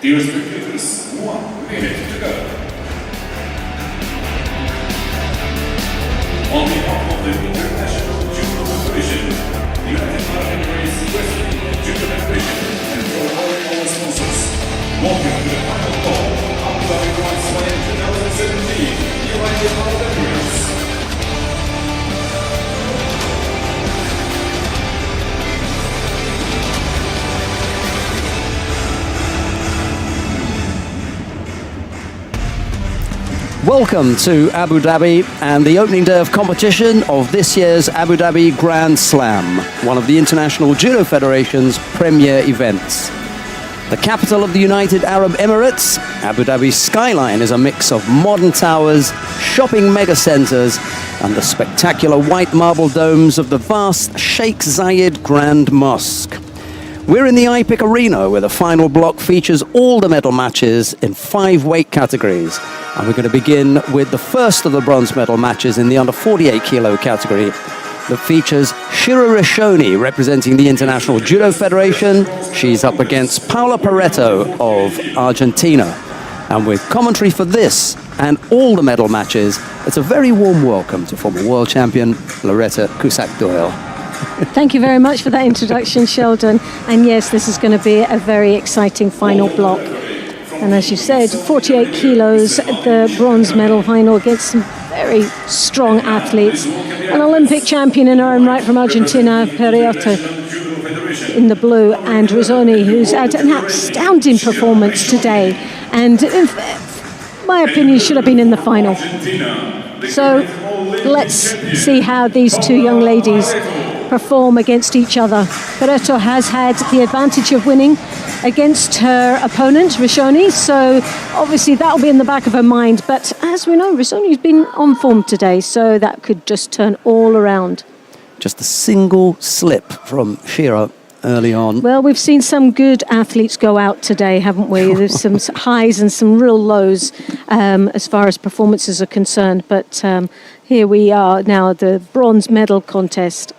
Dear spectators, 1 minute to go. On behalf of the International Judo Federation, the United Arab Emirates Wrestling Judo Federation, and for all our sponsors, welcome to the final call of Abu Dhabi Grand Slam 2017, United Arab Emirates. Welcome to Abu Dhabi and the opening day of competition of this year's Abu Dhabi Grand Slam, one of the International Judo Federation's premier events. The capital of the United Arab Emirates, Abu Dhabi's skyline is a mix of modern towers, shopping megacentres and the spectacular white marble domes of the vast Sheikh Zayed Grand Mosque. We're in the IPIC arena where the final block features all the medal matches in 5 weight categories. And we're going to begin with the first of the bronze medal matches in the under 48 kilo category that features Shira Rishoni representing the International Judo Federation. She's up against Paula Pareto of Argentina. And with commentary for this and all the medal matches, it's a very warm welcome to former world champion Loretta Cusack-Doyle. Thank you very much for that introduction, Sheldon. And yes, this is going to be a very exciting final block. And as you said, 48 kilos, the bronze medal final against some very strong athletes. An Olympic champion in her own right from Argentina, Pareto in the blue, and Rizzoni, who's had an astounding performance today. And in my opinion, should have been in the final. So let's see how these two young ladies perform against each other. Pareto has had the advantage of winning against her opponent, Rishoni, so obviously that'll be in the back of her mind. But as we know, Rishoni's been on form today, so that could just turn all around. Just a single slip from Shira early on. Well, we've seen some good athletes go out today, haven't we? There's some highs and some real lows as far as performances are concerned. But here we are now, the bronze medal contest.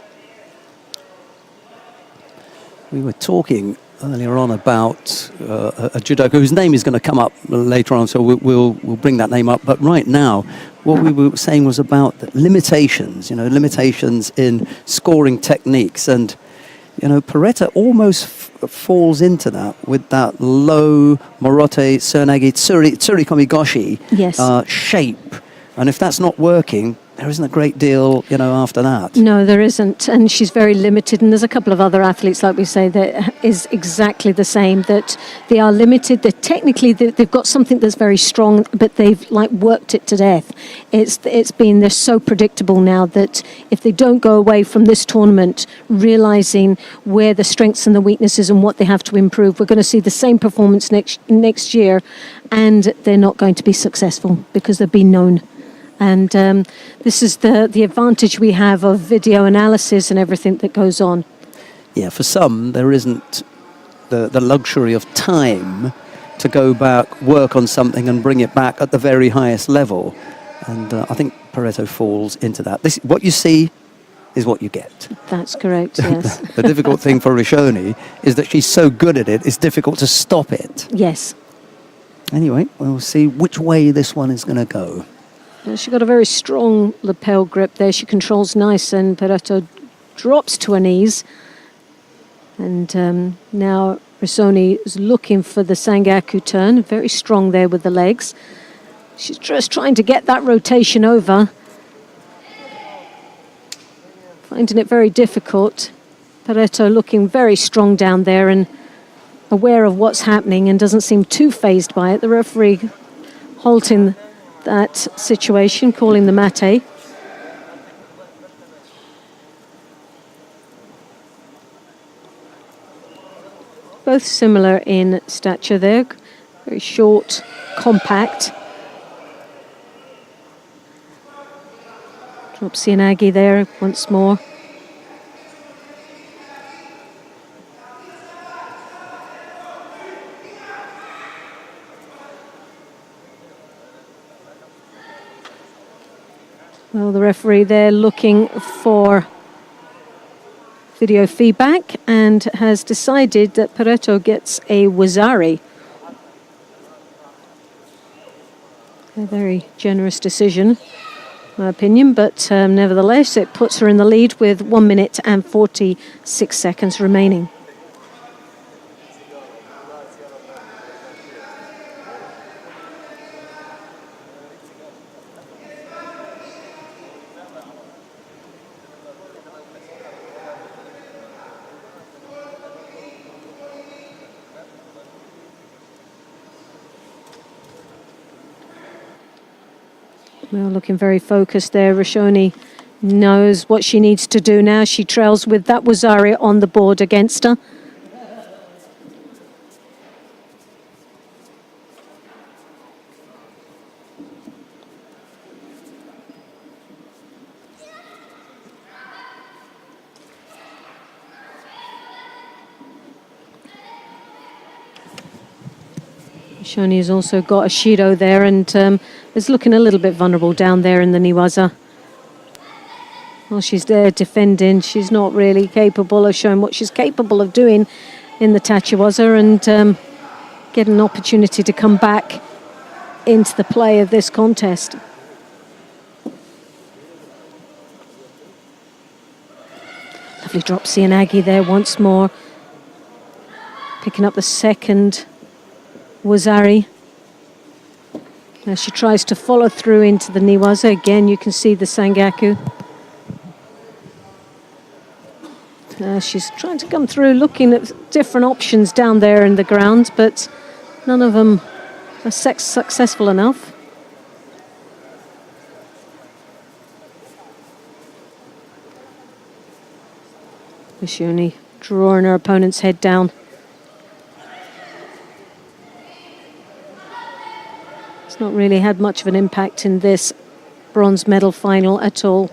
We were talking earlier on about a judoka whose name is going to come up later on, so we'll bring that name up. But right now, what we were saying was about the limitations, limitations in scoring techniques. And, Pareto almost falls into that with that low Morote, Tsuragi, Tsurikomi-goshi shape. And if that's not working, there isn't a great deal, after that. No, there isn't. And she's very limited. And there's a couple of other athletes, like we say, that is exactly the same, that they are limited. They've got something that's very strong, but they've worked it to death. They're so predictable now that if they don't go away from this tournament, realizing where the strengths and the weaknesses and what they have to improve, we're going to see the same performance next year, and they're not going to be successful because they've been known. And this is the advantage we have of video analysis and everything that goes on. Yeah, for some, there isn't the luxury of time to go back, work on something and bring it back at the very highest level. And I think Pareto falls into that. What you see is what you get. That's correct, yes. The difficult thing for Rishoni is that she's so good at it, it's difficult to stop it. Yes. Anyway, we'll see which way this one is going to go. She's got a very strong lapel grip there. She controls nice, and Pareto drops to her knees. And now Rizzoni is looking for the Sangaku turn. Very strong there with the legs. She's just trying to get that rotation over. Finding it very difficult. Pareto looking very strong down there and aware of what's happening and doesn't seem too fazed by it. The referee halting that situation, calling the mate. Both similar in stature there, very short, compact. Drop Tsuragi there once more. Well, the referee there looking for video feedback and has decided that Pareto gets a Wazari. A very generous decision, in my opinion, but nevertheless, it puts her in the lead with 1 minute and 46 seconds remaining. Well, looking very focused there. Rashoni knows what she needs to do now. She trails with that Wazari on the board against her. Shoni has also got a Judo there and is looking a little bit vulnerable down there in the Niwaza. While she's there defending, she's not really capable of showing what she's capable of doing in the Tachiwaza and get an opportunity to come back into the play of this contest. Lovely drop Sianagi there once more. Picking up the second Wazari. Now she tries to follow through into the Niwaza. Again, you can see the Sangaku. She's trying to come through, looking at different options down there in the ground, but none of them are successful enough. Vishuni drawing her opponent's head down. It's not really had much of an impact in this bronze medal final at all.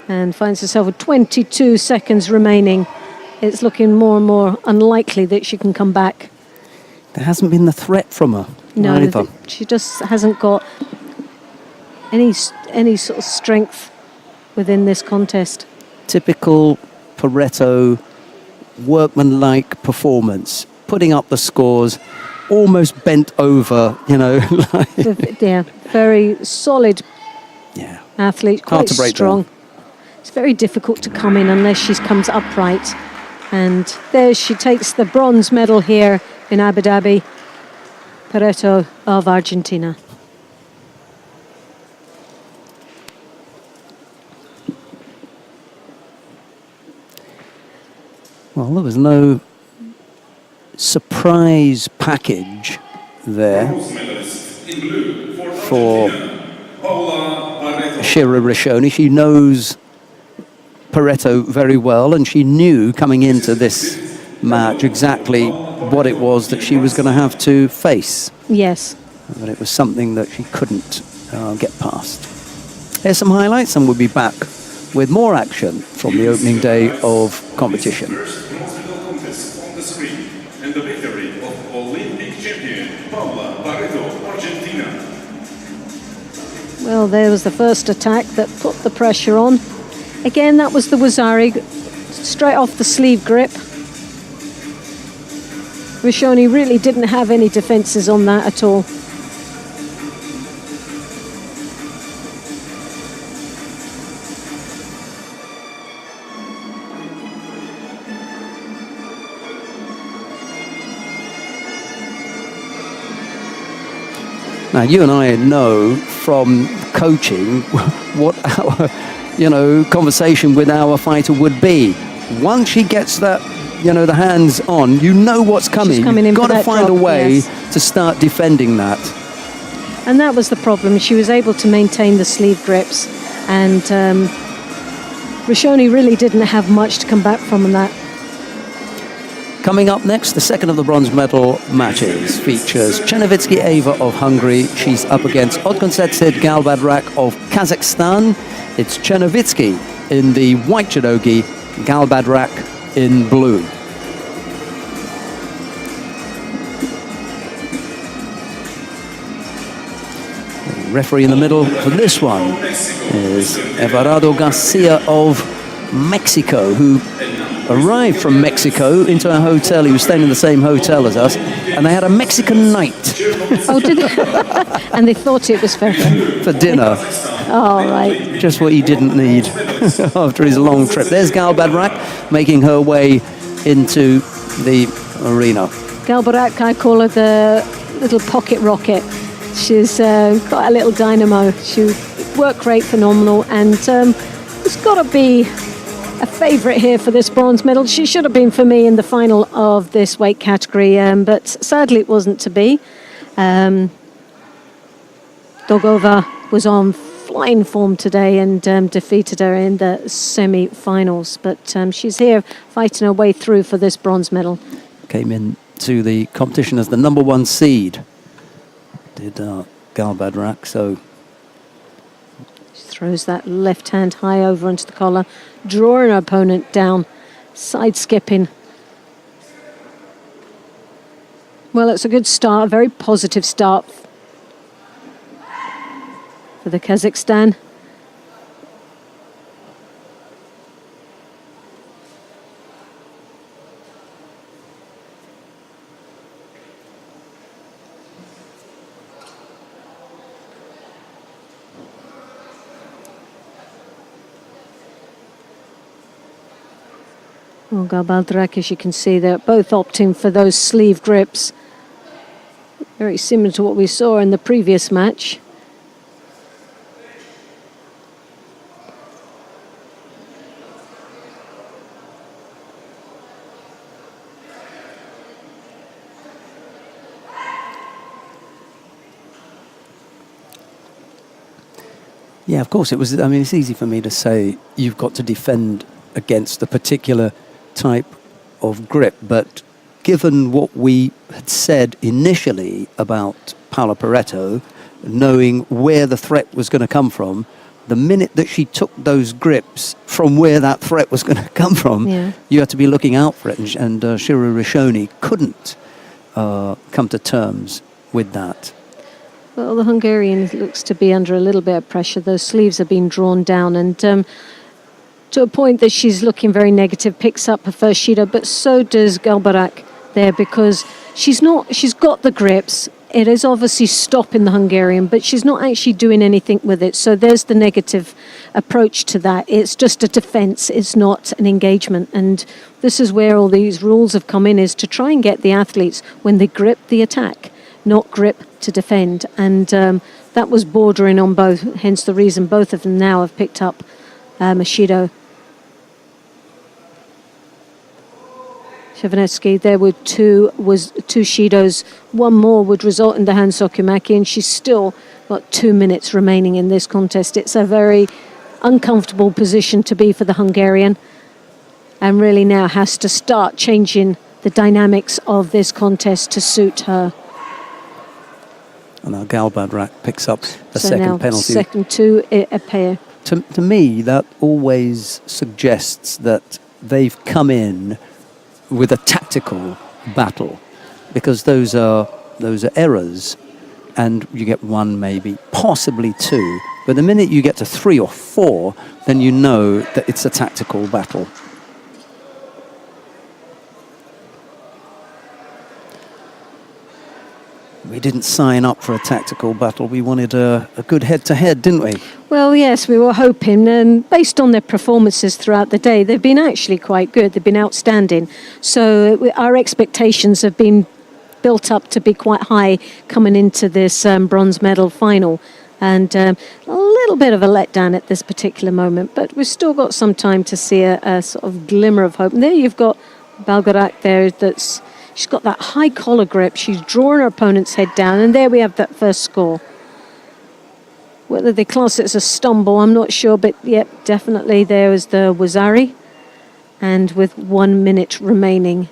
And finds herself with 22 seconds remaining. It's looking more and more unlikely that she can come back. There hasn't been the threat from her. No, either. She just hasn't got any sort of strength within this contest. Typical Pareto workmanlike performance, putting up the scores, almost bent over, you know. Yeah, very solid athlete, quite Hard to break strong. down. It's very difficult to come in unless she comes upright. And there she takes the bronze medal here in Abu Dhabi. Pareto of Argentina. Well, there was no surprise package there for Shira Rashoni. She knows Pareto very well, and she knew coming into this match exactly what it was that she was going to have to face. Yes. But it was something that she couldn't get past. Here's some highlights, and we'll be back with more action from the opening day of competition. First bronze medal contest on the screen, and the victory of Olympic champion Paula Pareto, Argentina. Well, there was the first attack that put the pressure on. Again, that was the Wazari, straight off the sleeve grip. Rashoni really didn't have any defences on that at all. Now, you and I know from coaching what our, conversation with our fighter would be. Once she gets that, the hands on, you know what's coming. You've got to find a way to start defending that. And that was the problem. She was able to maintain the sleeve grips, and Rashoni really didn't have much to come back from on that. Coming up next, the second of the bronze medal matches features Chernovitsky Ava of Hungary. She's up against Odkonsetsid Galbadrak of Kazakhstan. It's Chernovitsky in the white judogi, Galbadrak in blue. The referee in the middle for this one is Everardo Garcia of Mexico, who arrived from Mexico into our hotel. He was staying in the same hotel as us, and they had a Mexican night. Oh, did they? And they thought it was for him. For dinner. Oh, right. Just what he didn't need after his long trip. There's Gal Badrak making her way into the arena. Gal Badrak, I call her the little pocket rocket. She's got a little dynamo. She work rate phenomenal, and it's got to be a favourite here for this bronze medal. She should have been for me in the final of this weight category, but sadly it wasn't to be. Dogova was on flying form today and defeated her in the semi-finals, but she's here fighting her way through for this bronze medal. Came into the competition as the number 1 seed, did Gal Badrak, so she throws that left hand high over onto the collar, drawing her opponent down, side skipping. Well, it's a good start, a very positive start for the Kazakhstan. Well, Gal Badrak, as you can see, they're both opting for those sleeve grips. Very similar to what we saw in the previous match. yeah, of course it was. I mean, it's easy for me to say you've got to defend against a particular type of grip, but given what we had said initially about Paola Pareto, knowing where the threat was going to come from, the minute that she took those grips from where that threat was going to come from, you had to be looking out for it, and Shiro Rishoni couldn't come to terms with that. Well, the Hungarian looks to be under a little bit of pressure. Those sleeves are being drawn down, and to a point that she's looking very negative, picks up her first Shido, but so does Gal Badrak there, because she's got the grips. It is obviously stopping the Hungarian, but she's not actually doing anything with it. So there's the negative approach to that. It's just a defense. It's not an engagement. And this is where all these rules have come in, is to try and get the athletes, when they grip, the attack, not grip to defend. And that was bordering on both, hence the reason both of them now have picked up a Shido. Shevnetsky, there were two Shidos. One more would result in the hand Sokumaki, and she's still got 2 minutes remaining in this contest. It's a very uncomfortable position to be for the Hungarian, and really now has to start changing the dynamics of this contest to suit her. And now Gal Badrak picks up a second penalty. Second to a pair. To me, that always suggests that they've come in with a tactical battle, because those are errors, and you get one, maybe possibly two, but the minute you get to 3 or 4, then you know that it's a tactical battle. We didn't sign up for a tactical battle. We wanted a good head-to-head, didn't we? Well, yes, we were hoping, and based on their performances throughout the day, they've been actually quite good. They've been outstanding. So our expectations have been built up to be quite high coming into this bronze medal final. And a little bit of a letdown at this particular moment, but we've still got some time to see a sort of glimmer of hope. And there you've got Balgarak there, she's got that high collar grip. She's drawing her opponent's head down, and there we have that first score. Whether they class it as a stumble, I'm not sure, but yep, definitely there was the Wazari. And with 1 minute remaining,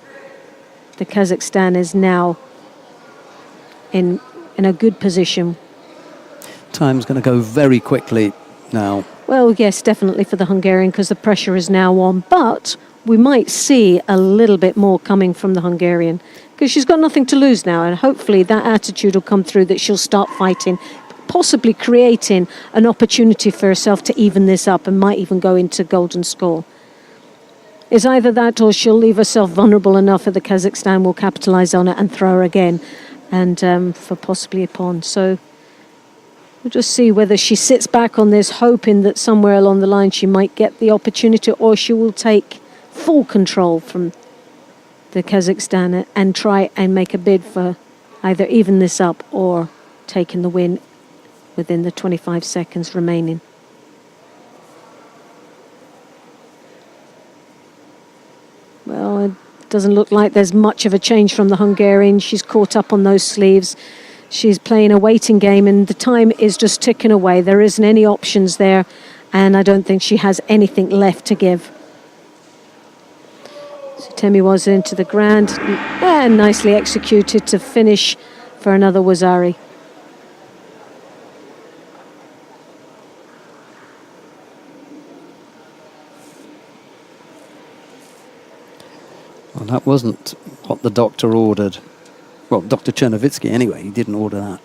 the Kazakhstan is now in a good position. Time's going to go very quickly now. Well, yes, definitely for the Hungarian, because the pressure is now on, but we might see a little bit more coming from the Hungarian, because she's got nothing to lose now, and hopefully that attitude will come through, that she'll start fighting, possibly creating an opportunity for herself to even this up, and might even go into golden score. It's either that or she'll leave herself vulnerable enough that the Kazakhstan will capitalise on it and throw her again, and for possibly a pawn. So we'll just see whether she sits back on this, hoping that somewhere along the line she might get the opportunity, or she will take full control from the Kazakhstan and try and make a bid for either even this up or taking the win within the 25 seconds remaining. Well, it doesn't look like there's much of a change from the Hungarian. She's caught up on those sleeves. She's playing a waiting game, and the time is just ticking away. There isn't any options there, and I don't think she has anything left to give. So Temi was into the grand, and nicely executed to finish for another Wazari. Well, that wasn't what the doctor ordered. Well, Dr. Chernovitsky, anyway, he didn't order that.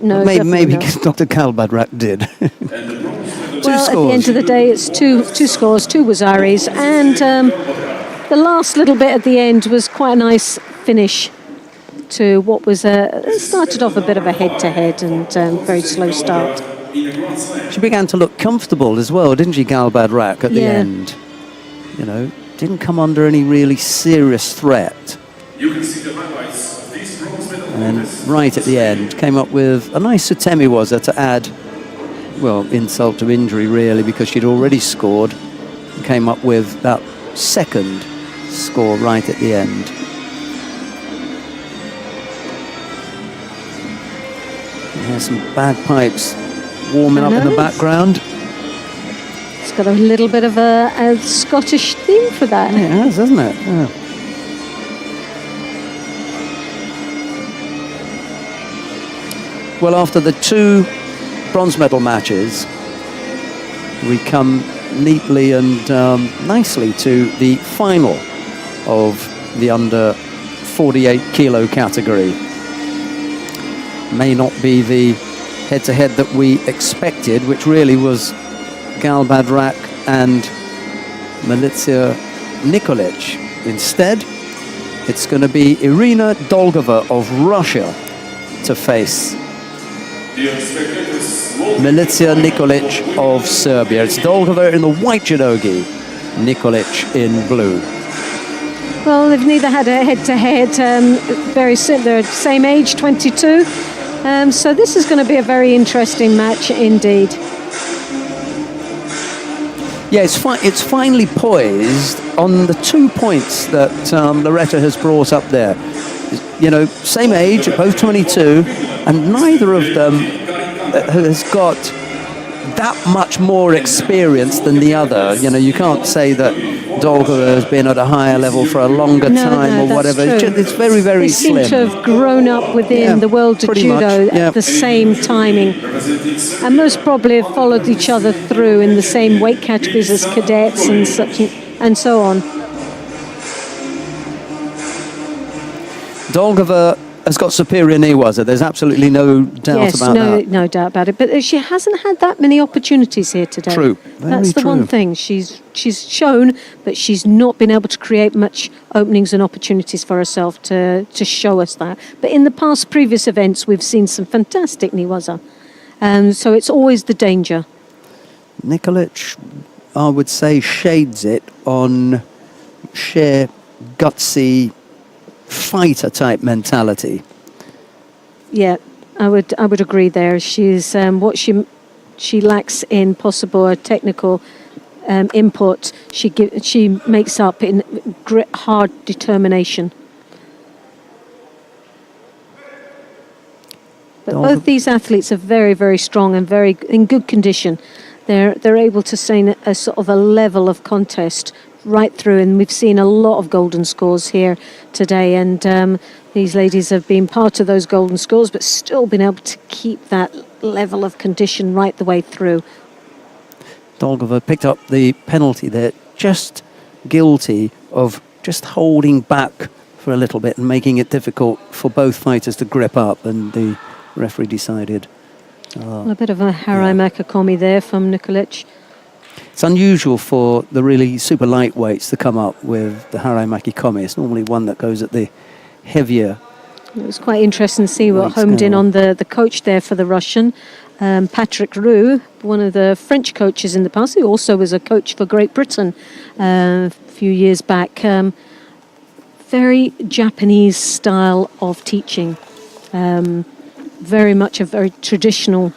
No, maybe not. Dr. Kalbadrak did. Well, at the end of the day, it's two scores, two Wazaris, and the last little bit at the end was quite a nice finish to what was it started off a bit of a head-to-head and very slow start. She began to look comfortable as well, didn't she, Kalbadrak, at the end? You know, didn't come under any really serious threat. You can see the highlights of these bronze medal And then right at the end, came up with a nice Sutemi Waza to add, well, insult to injury really, because she'd already scored, and came up with that second score right at the end. And there's some bagpipes warming up in the background. It's got a little bit of a Scottish theme for that. Yeah, it has, hasn't it? Yeah. Well, after the two bronze medal matches, we come neatly and nicely to the final of the under 48 kilo category. May not be the head-to-head that we expected, which really was Kalbadrak and Milica Nikolic. Instead, it's going to be Irina Dolgova of Russia to face Milica Nikolic of Serbia. It's Dolgova in the white judogi, Nikolic in blue. Well, they've neither had a head-to-head, very similar, same age, 22. So this is going to be a very interesting match indeed. Yeah, it's finely poised on the 2 points that Loretta has brought up there. You know, same age, both 22, and neither of them has got that much more experience than the other. You know, you can't say that Dolgova has been at a higher level for a longer time or whatever. It's very, very slim. They seem to have grown up within the world of judo at the same timing, and most probably have followed each other through in the same weight categories as cadets and such and so on. Dolgova has got superior knee waza. There's absolutely no doubt about that. No doubt about it. But she hasn't had that many opportunities here today. True. That's the one thing. She's shown, but she's not been able to create much openings and opportunities for herself to show us that. But in the previous events, we've seen some fantastic knee waza. So it's always the danger. Nikolic, I would say, shades it on sheer gutsy fighter type mentality. Yeah, I would agree there. She's what she lacks in possible technical input. She makes up in grit, hard determination. But both these athletes are very, very strong and very in good condition. They're able to sustain a sort of a level of contest right through, and we've seen a lot of golden scores here today, and these ladies have been part of those golden scores but still been able to keep that level of condition right the way through. Dolgova picked up the penalty there, just guilty of just holding back for a little bit and making it difficult for both fighters to grip up, and the referee decided. A bit of a Harai Makakomi there from Nikolic. It's unusual for the really super lightweights to come up with the Haramaki Komi. It's normally one that goes at the heavier. It was quite interesting to see what weight homed in scale. on the coach there for the Russian, Patrick Roux, one of the French coaches in the past, who also was a coach for Great Britain a few years back. Very Japanese style of teaching. Very much a very traditional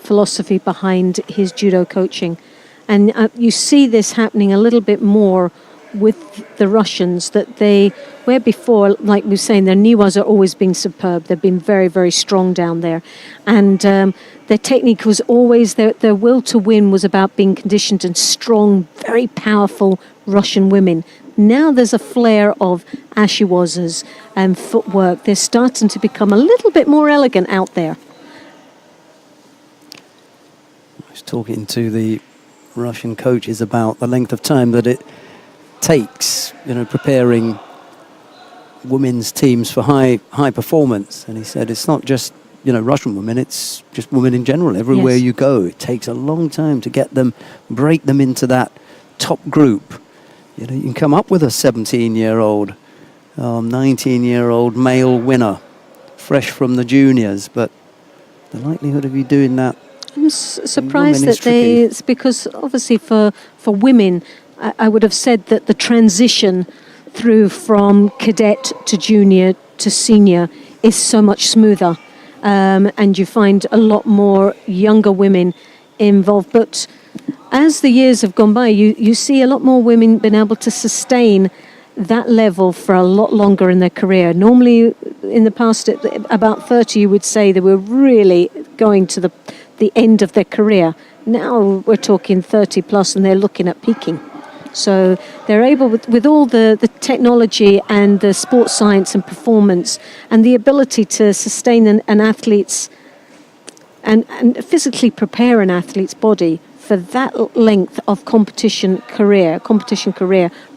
philosophy behind his judo coaching. And you see this happening a little bit more with the Russians, that they, where before, like we were saying, their niwas are always been superb. They've been very, very strong down there. And their technique was always, their will to win was about being conditioned and strong, very powerful Russian women. Now there's a flare of ashiwazas and footwork. They're starting to become a little bit more elegant out there. I was talking to the Russian coaches about the length of time that it takes, preparing women's teams for high performance. And he said it's not just, Russian women, it's just women in general. Everywhere you go, it takes a long time to get them, break them into that top group. You can come up with a 17-year-old, 19-year-old male winner, fresh from the juniors, but the likelihood of you doing that. I'm surprised that it's because obviously for women, I would have said that the transition through from cadet to junior to senior is so much smoother, and you find a lot more younger women involved. But as the years have gone by, you see a lot more women being able to sustain that level for a lot longer in their career. Normally, in the past, at about 30, you would say they were really going to the end of their career. Now we're talking 30 plus, and they're looking at peaking. So they're able, with all the technology and the sports science and performance and the ability to sustain an athlete's and physically prepare an athlete's body for that length of competition career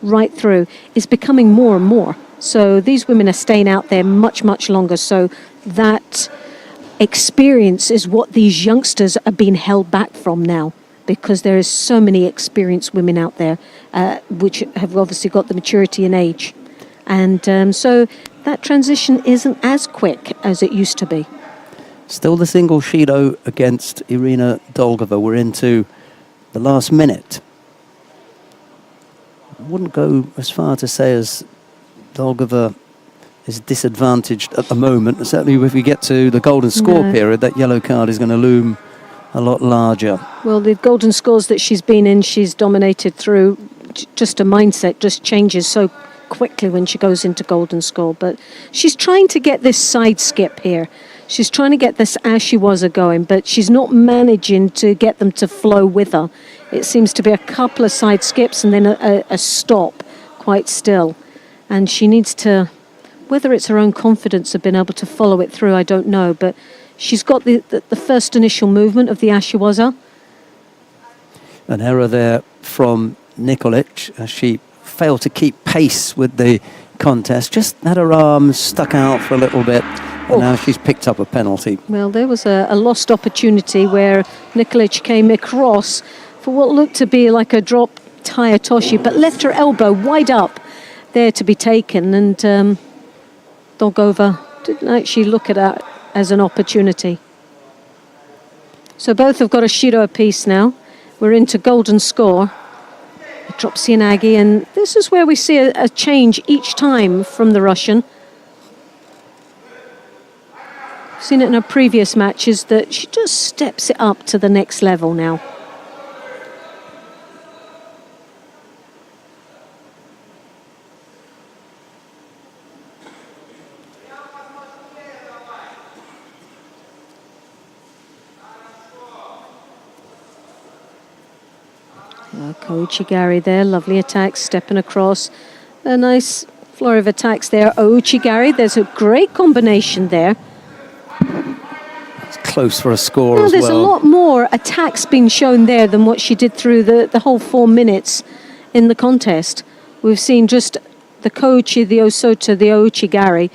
right through, is becoming more and more. So these women are staying out there much, much longer. So that experience is what these youngsters are being held back from now, because there is so many experienced women out there which have obviously got the maturity and age. And so that transition isn't as quick as it used to be. Still the single Shido against Irina Dolgova. We're into the last minute. I wouldn't go as far to say as Dolgova is disadvantaged at the moment. Certainly if we get to the golden score period, that yellow card is going to loom a lot larger. Well, the golden scores that she's been in, she's dominated through. Just a mindset just changes so quickly when she goes into golden score. But she's trying to get this side skip here. She's trying to get this ashiwaza going, but she's not managing to get them to flow with her. It seems to be a couple of side skips and then a stop quite still. And she needs to, whether it's her own confidence of being able to follow it through, I don't know, but she's got the first initial movement of the ashiwaza. An error there from Nikolic as she failed to keep pace with the contest. Just had her arms stuck out for a little bit, and now she's picked up a penalty. Well, there was a lost opportunity where Nikolic came across for what looked to be like a drop Hayatoshi, but left her elbow wide up there to be taken, and Dolgova didn't actually look at that as an opportunity. So both have got a Shido apiece now. We're into golden score. Drop Sianagi, and this is where we see a change each time from the Russian. Seen it in her previous matches that she just steps it up to the next level now. Ouchigari there, lovely attacks, stepping across. A nice flurry of attacks there. Ouchigari, there's a great combination there. It's close for a score as There's well. a lot more attacks being shown there than what she did through the whole 4 minutes in the contest. We've seen just the Kochi, the Osota, the Ouchigari,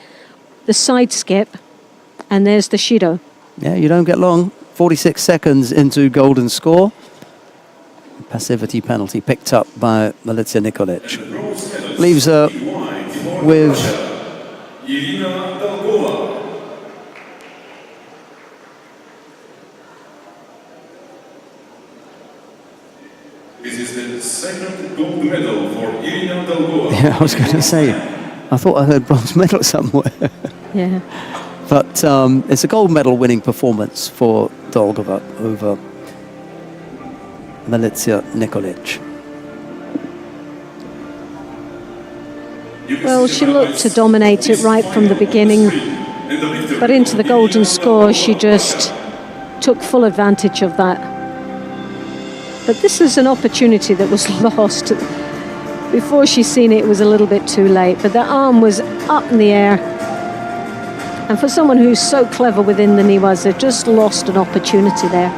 the side skip, and there's the Shido. Yeah, you don't get long. 46 seconds into golden score. Passivity penalty picked up by Milica Nikolic. Leaves her with This is the second gold medal for Irina Dalgova. Yeah, I was going to say, I thought I heard bronze medal somewhere. Yeah. But it's a gold medal winning performance for Dolgova over Milica Nikolic. Well, she looked to dominate it right from the beginning, but into the golden score, she just took full advantage of that. But this is an opportunity that was lost. Before she's seen it, it was a little bit too late, but the arm was up in the air. And for someone who's so clever within the Niwas, they just lost an opportunity there.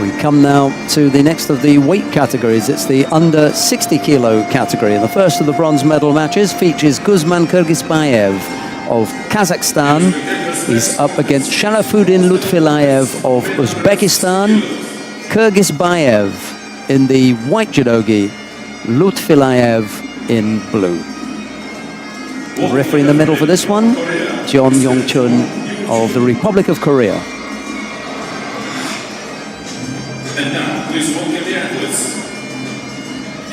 We come now to the next of the weight categories. It's the under 60 kilo category. And the first of the bronze medal matches features Guzman Kyrgyzbayev of Kazakhstan. He's up against Sharafuddin Lutfilayev of Uzbekistan. Kyrgyzbayev in the white judogi, Lutfilayev in blue. The referee in the middle for this one, Jeon Yong-chun of the Republic of Korea. And now, please welcome the athletes.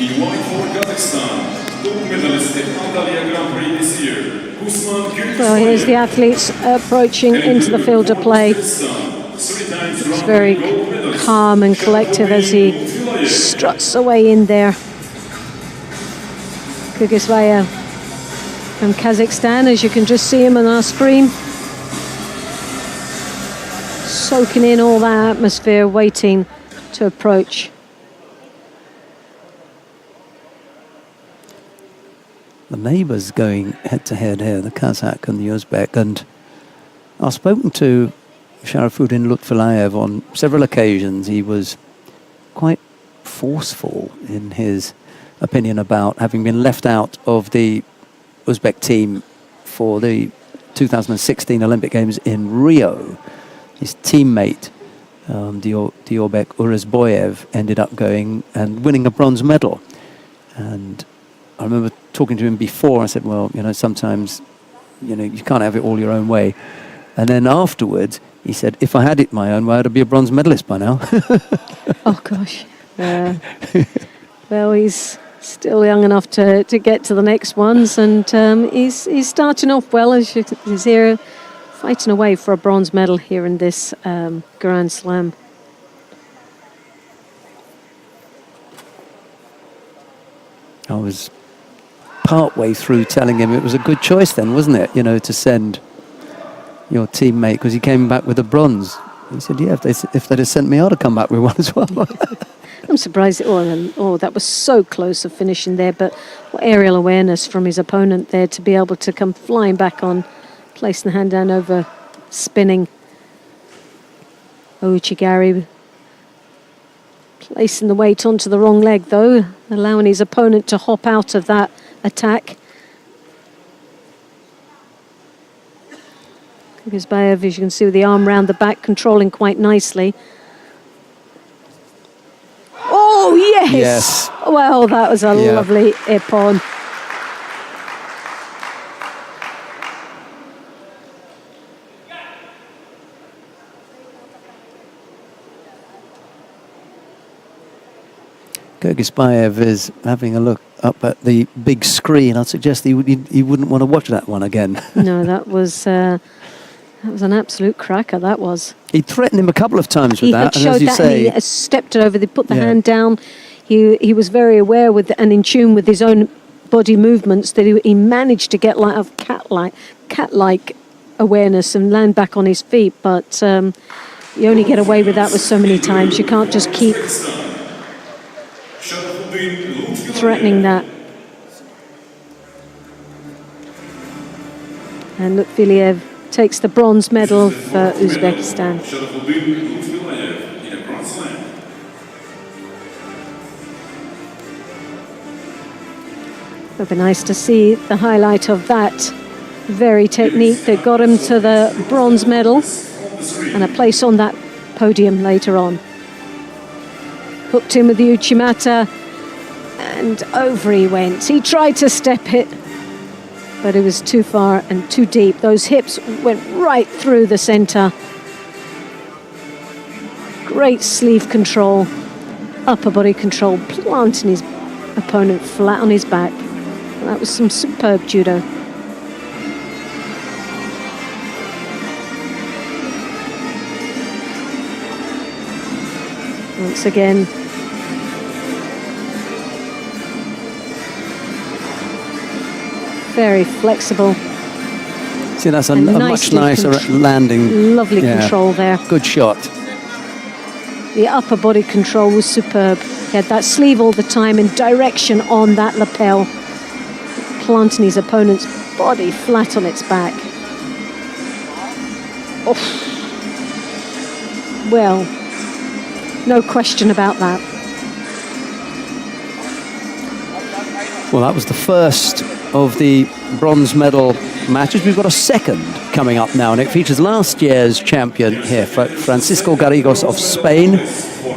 In white for Kazakhstan, gold medalist at Antalya Grand Prix this year, Guzman Kyrgyzbayev. Well, here's the athletes approaching into the field of play. It's very calm and collective as he struts away in there. Kyrgyzbayev from Kazakhstan, as you can just see him on our screen. Soaking in all that atmosphere, waiting to approach. The neighbours going head-to-head here, the Kazakh and the Uzbek. And I've spoken to Sharafuddin Lutfilayev on several occasions. He was quite forceful in his opinion about having been left out of the Uzbek team for the 2016 Olympic Games in Rio. His teammate, Diorbek Urazboyev, ended up going and winning a bronze medal. And I remember talking to him before. I said, well, you know, sometimes, you know, you can't have it all your own way. And then afterwards, he said, if I had it my own way, I'd be a bronze medalist by now. Oh, gosh. Well, he's still young enough to get to the next ones. And he's starting off well, as you can see, fighting away for a bronze medal here in this Grand Slam. I was partway through telling him it was a good choice then, wasn't it? You know, to send your teammate, because he came back with a bronze. He said, yeah, if they'd have sent me, I'd have come back with one as well. I'm surprised. That was so close of finishing there, but what aerial awareness from his opponent there to be able to come flying back on, placing the hand down over, spinning. Ouchigari placing the weight onto the wrong leg, though, allowing his opponent to hop out of that attack. Kyrgyzbayev, as you can see, with the arm round the back, controlling quite nicely. Oh, yes! Yes. Well, that was a lovely ippon. Kyrgyzbayev is having a look up at the big screen. I'd suggest he wouldn't want to watch that one again. No, that was an absolute cracker, that was. He threatened him a couple of times with that. He had showed that, and he stepped over, they put the hand down. He was very aware with and in tune with his own body movements that he managed to get like a cat-like awareness and land back on his feet. But you only get away with that with so many times. You can't just keep threatening that. And Lutfilayev takes the bronze medal for Uzbekistan. It would be nice to see the highlight of that very technique that got him to the bronze medal and a place on that podium later on. Hooked in with the Uchimata and over he went. He tried to step it, but it was too far and too deep. Those hips went right through the center. Great sleeve control, upper body control, planting his opponent flat on his back. That was some superb judo. Once again, very flexible. See, that's a much nicer landing. Lovely control there. Good shot. The upper body control was superb. He had that sleeve all the time in direction on that lapel, planting his opponent's body flat on its back. Oh. Well, no question about that. Well, that was the first of the bronze medal matches. We've got a second coming up now, and it features last year's champion here, Francisco Garrigos of Spain.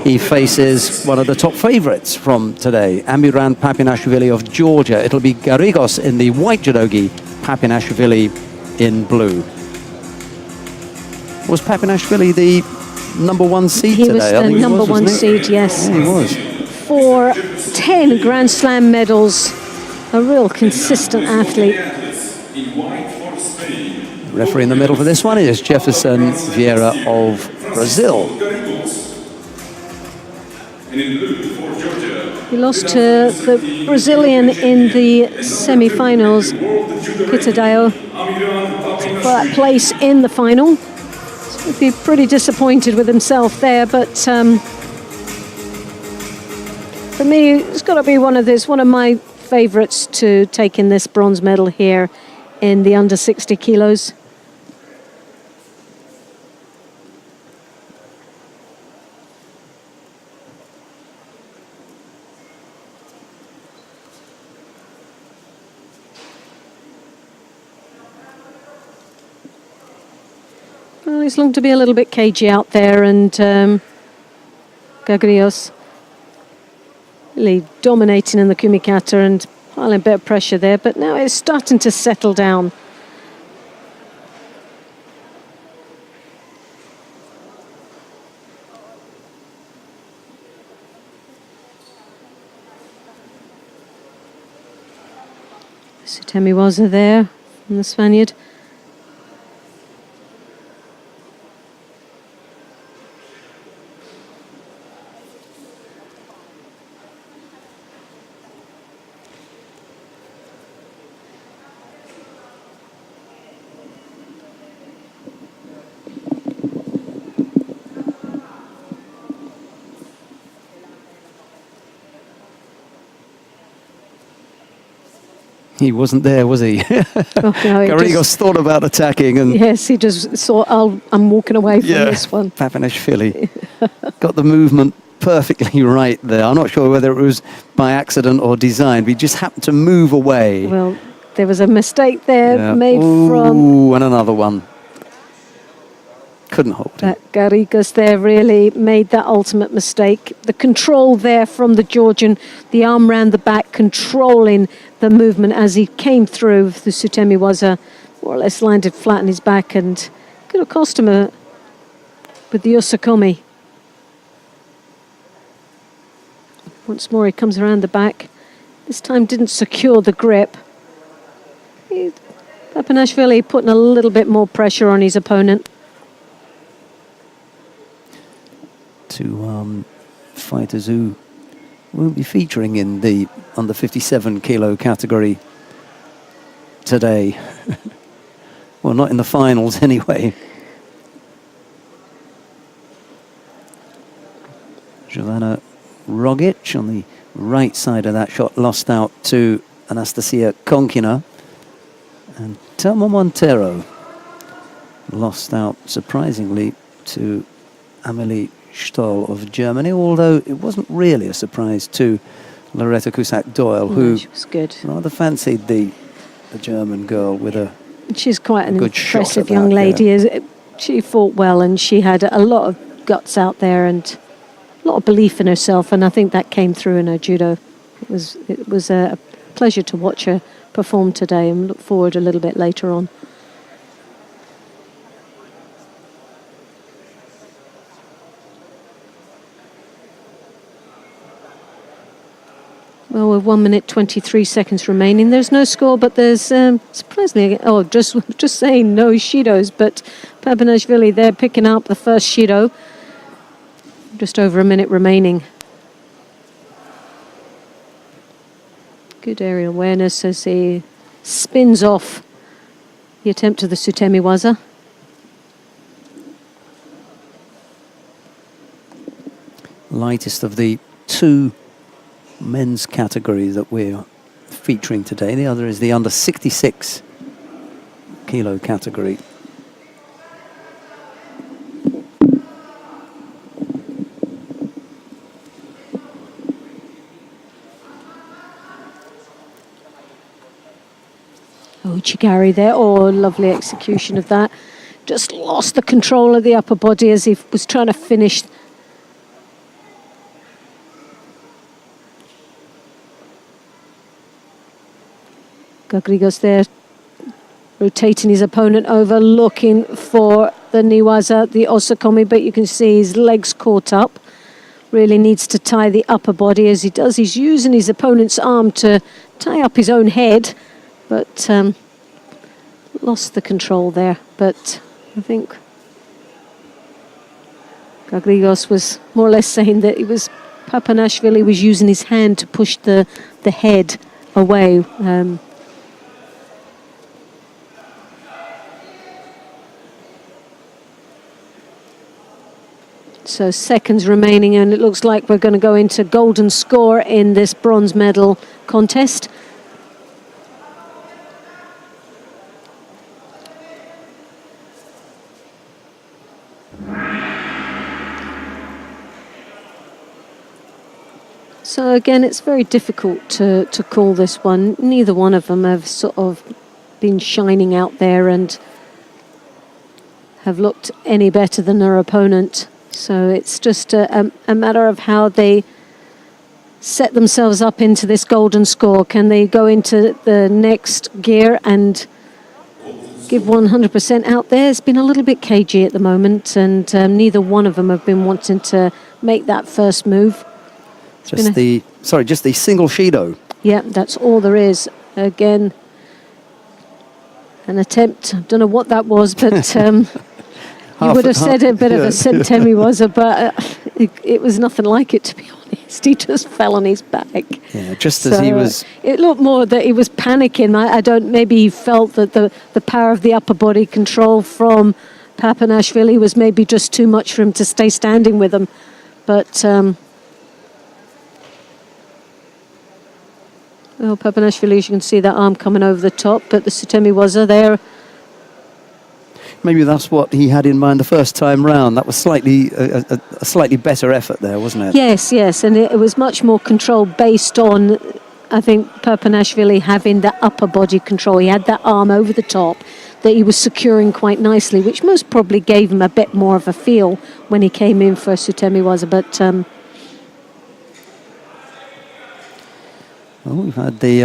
He faces one of the top favorites from today, Amiran Papinashvili of Georgia. It'll be Garrigos in the white judogi, Papinashvili in blue. Was Papinashvili the #1 seed today? He was the #1 seed, yes. Yeah, he was. For 10 Grand Slam medals, a real consistent athlete. Referee in the middle for this one is Jefferson Vieira of Brazil. He lost to the Brazilian in the semi-finals, Kitadayo, for that place in the final. He'd be pretty disappointed with himself there, but for me, it's got to be one of my favourites to take in this bronze medal here in the under 60 kilos. Well, he's longed to be a little bit cagey out there, and Garrigos really dominating in the kumikata and piling a bit of pressure there, but now it's starting to settle down. Sutemiwaza there from the Spaniard. He wasn't there, was he? Oh, no, Garrigos thought about attacking, and yes, he just thought, I'm walking away from this one. Papinashvili got the movement perfectly right there. I'm not sure whether it was by accident or design, but he just happened to move away. Well, there was a mistake there made from... Ooh, and another one. Couldn't hold it. Garrigos there really made that ultimate mistake. The control there from the Georgian, the arm round the back, controlling the movement as he came through. The Sutemiwaza more or less landed flat on his back and could have cost him with the Usakomi. Once more he comes around the back. This time didn't secure the grip. Papinashvili putting a little bit more pressure on his opponent. Two fighters who won't be featuring in the under 57 kilo category today. Well, not in the finals anyway. Jovana Rogic on the right side of that shot, lost out to Anastasia Konkina. And Telma Montero lost out, surprisingly, to Amelie Stoll of Germany, although it wasn't really a surprise to Loretta Cusack-Doyle, Yeah, who she was good. rather fancied the German girl with a She's quite an good shot impressive at young that, lady. She fought well, and she had a lot of guts out there and a lot of belief in herself, and I think that came through in her judo. It was a pleasure to watch her perform today, and look forward a little bit later on. Well, with 1 minute 23 seconds remaining, there's no score, but there's surprisingly, just saying no Shidos, but Papanashvili there picking up the first Shido. Just over a minute remaining. Good aerial awareness as he spins off the attempt of the Sutemi Waza. lightest of the two men's categories that we're featuring today. The other is the under 66 kilo category. Oh, Chigari there. Oh, lovely execution of that. Just lost the control of the upper body as he was trying to finish. Gagrigos there, rotating his opponent over, looking for the Niwaza, the Osakomi, but you can see his legs caught up. Really needs to tie the upper body. As he does, he's using his opponent's arm to tie up his own head, but lost the control there. But I think Gagrigos was more or less saying that it was Papanashvili was using his hand to push the head away. So seconds remaining, and it looks like we're going to go into golden score in this bronze medal contest. So again, it's very difficult to call this one. Neither one of them have sort of been shining out there and have looked any better than their opponent. So it's just a matter of how they set themselves up into this golden score. Can they go into the next gear and give 100% out there? It's been a little bit cagey at the moment, and neither one of them have been wanting to make that first move. Just the single Shido. Yeah, that's all there is. Again, an attempt. I don't know what that was, but you would have said a bit of a Sutemi Waza, but it was nothing like it, to be honest. He just fell on his back. Yeah, just as he was. It looked more that he was panicking. I don't. Maybe he felt that the power of the upper body control from Papanashvili was maybe just too much for him to stay standing with him. But well, Papanashvili, you can see that arm coming over the top, but the Sutemi Waza there. Maybe that's what he had in mind the first time round. That was a slightly better effort there, wasn't it? Yes, and it was much more control based on, I think, Papanashvili having the upper body control. He had that arm over the top that he was securing quite nicely, which most probably gave him a bit more of a feel when he came in for Sutemi Waza. But well, we've had the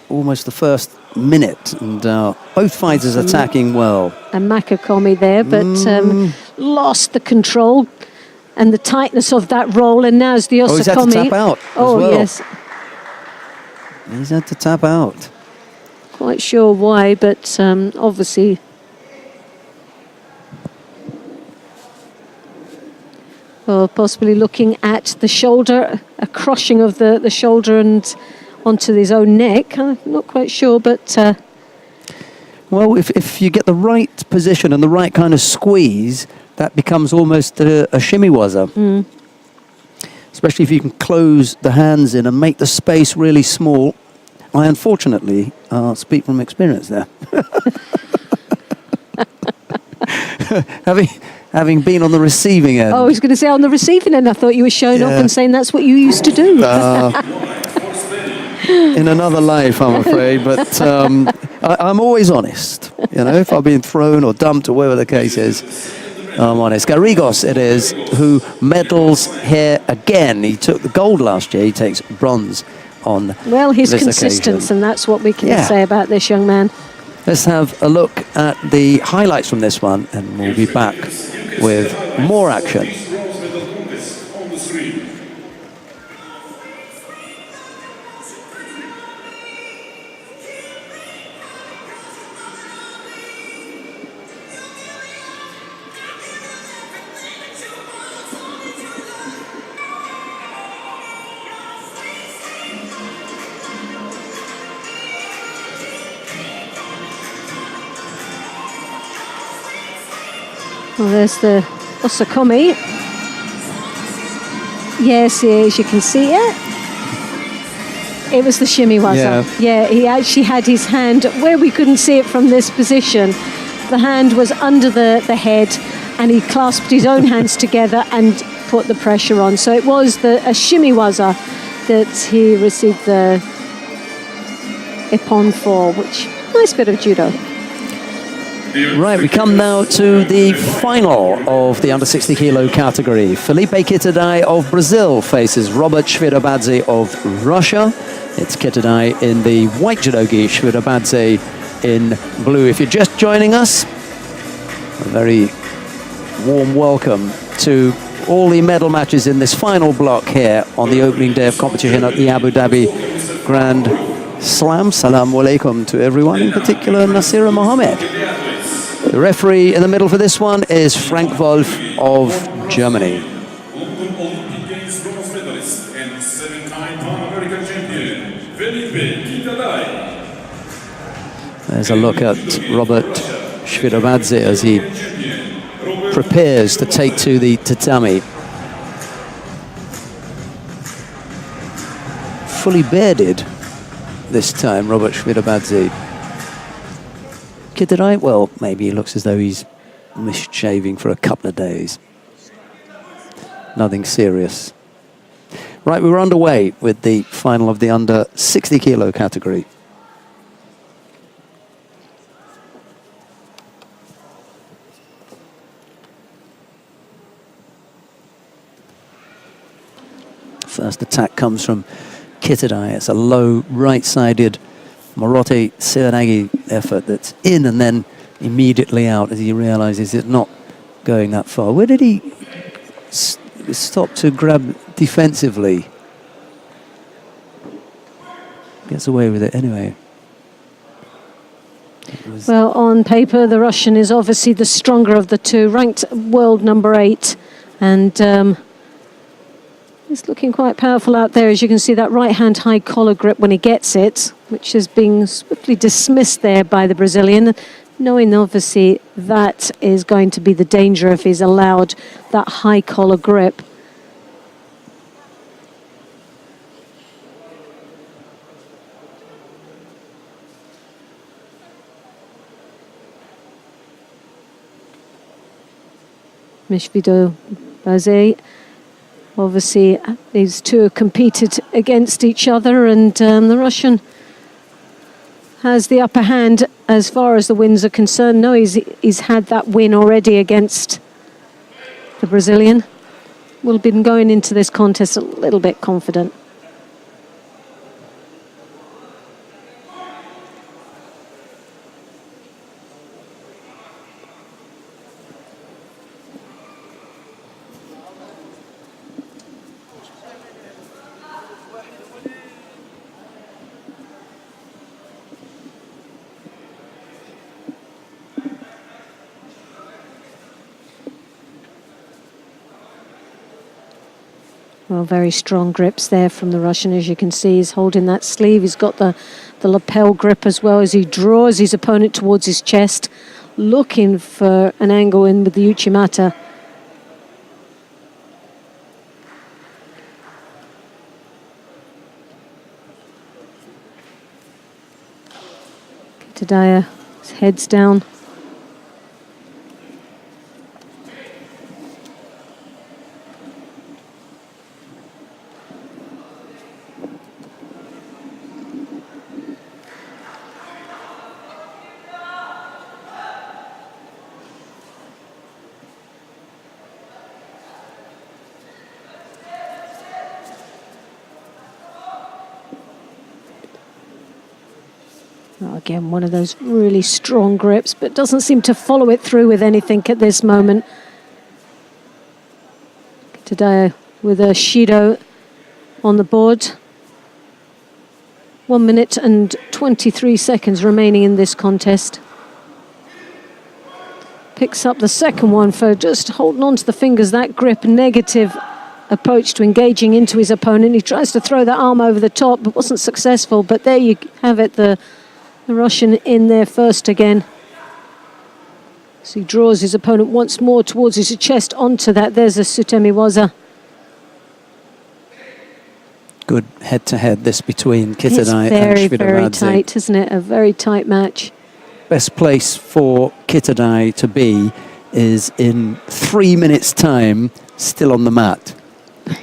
almost the first minute, and both fighters attacking well. And Makakomi there, but lost the control and the tightness of that roll, and now's the Osakomi. Oh, he's had to tap out as well. Yes. He's had to tap out. Quite sure why, but obviously. Well, possibly looking at the shoulder, a crushing of the shoulder and onto his own neck. I'm not quite sure, but... Well, if you get the right position and the right kind of squeeze, that becomes almost a shimiwaza. Especially if you can close the hands in and make the space really small. I unfortunately speak having been on the receiving end. Oh, I was going to say on the receiving end. I thought you were showing up and saying that's what you used to do. In another life, I'm afraid, but I'm always honest. You know, if I've been thrown or dumped or whatever the case is, I'm honest. Garrigos it is who medals here again. He took the gold last year. He takes bronze on Well, his this consistency, occasion. and that's what we can say about this young man. Let's have a look at the highlights from this one, and we'll be back with more action. Bronze medal contest on the screen. Well, there's the Osakomi. Yes, as you can see it. It was the shimiwaza. Yeah, he actually had his hand where we couldn't see it from this position. The hand was under the head, and he clasped his own hands together and put the pressure on. So it was a shimiwaza that he received the ippon for, which nice bit of judo. Right, we come now to the final of the under 60 kilo category. Felipe Kitadai of Brazil faces Robert Shvirabadze of Russia. It's Kitadai in the white judogi, Shvirabadze in blue. If you're just joining us, a very warm welcome to all the medal matches in this final block here on the opening day of competition at the Abu Dhabi Grand Slam. Salaam alaikum to everyone, in particular Nasira Mohammed. The referee in the middle for this one is Frank Wolf of Germany. London Olympic Games bronze medalist and 7-time Pan American champion, Felipe Kitadai. There's a look at Robert Shvirabadze as he prepares to take to the tatami. Fully bearded this time, Robert Shvirabadze. Kitadai, well, maybe he looks as though he's missed shaving for a couple of days. Nothing serious. Right, we're underway with the final of the under 60 kilo category. First attack comes from Kitadai. It's a low right-sided Morote Serenagi effort that's in and then immediately out as he realizes it's not going that far. Where did he stop to grab defensively? Gets away with it anyway. Well, on paper, the Russian is obviously the stronger of the two, ranked world number 8, and he's looking quite powerful out there. As you can see, that right-hand high collar grip when he gets it, which is being swiftly dismissed there by the Brazilian, knowing obviously that is going to be the danger if he's allowed that high collar grip. Mishvido Baze. Obviously, these two have competed against each other, and the Russian has the upper hand as far as the wins are concerned. No, he's had that win already against the Brazilian. Will have been going into this contest a little bit confident. Well, very strong grips there from the Russian. As you can see, he's holding that sleeve. He's got the lapel grip as well as he draws his opponent towards his chest, looking for an angle in with the Uchimata. Kitadai, his head's down. Oh, again, one of those really strong grips, but doesn't seem to follow it through with anything at this moment. Today with a Shido on the board. 1 minute and 23 seconds remaining in this contest. Picks up the second one for just holding on to the fingers. That grip, negative approach to engaging into his opponent. He tries to throw the arm over the top, but wasn't successful. But there you have it, the Russian in there first again. So he draws his opponent once more towards his chest onto that. There's a Sutemiwaza. Good head-to-head this between Kitadai It's and very, very Shvidabadze. tight, isn't it? A very tight match. Best place for Kitadai to be is in 3 minutes' time, still on the mat.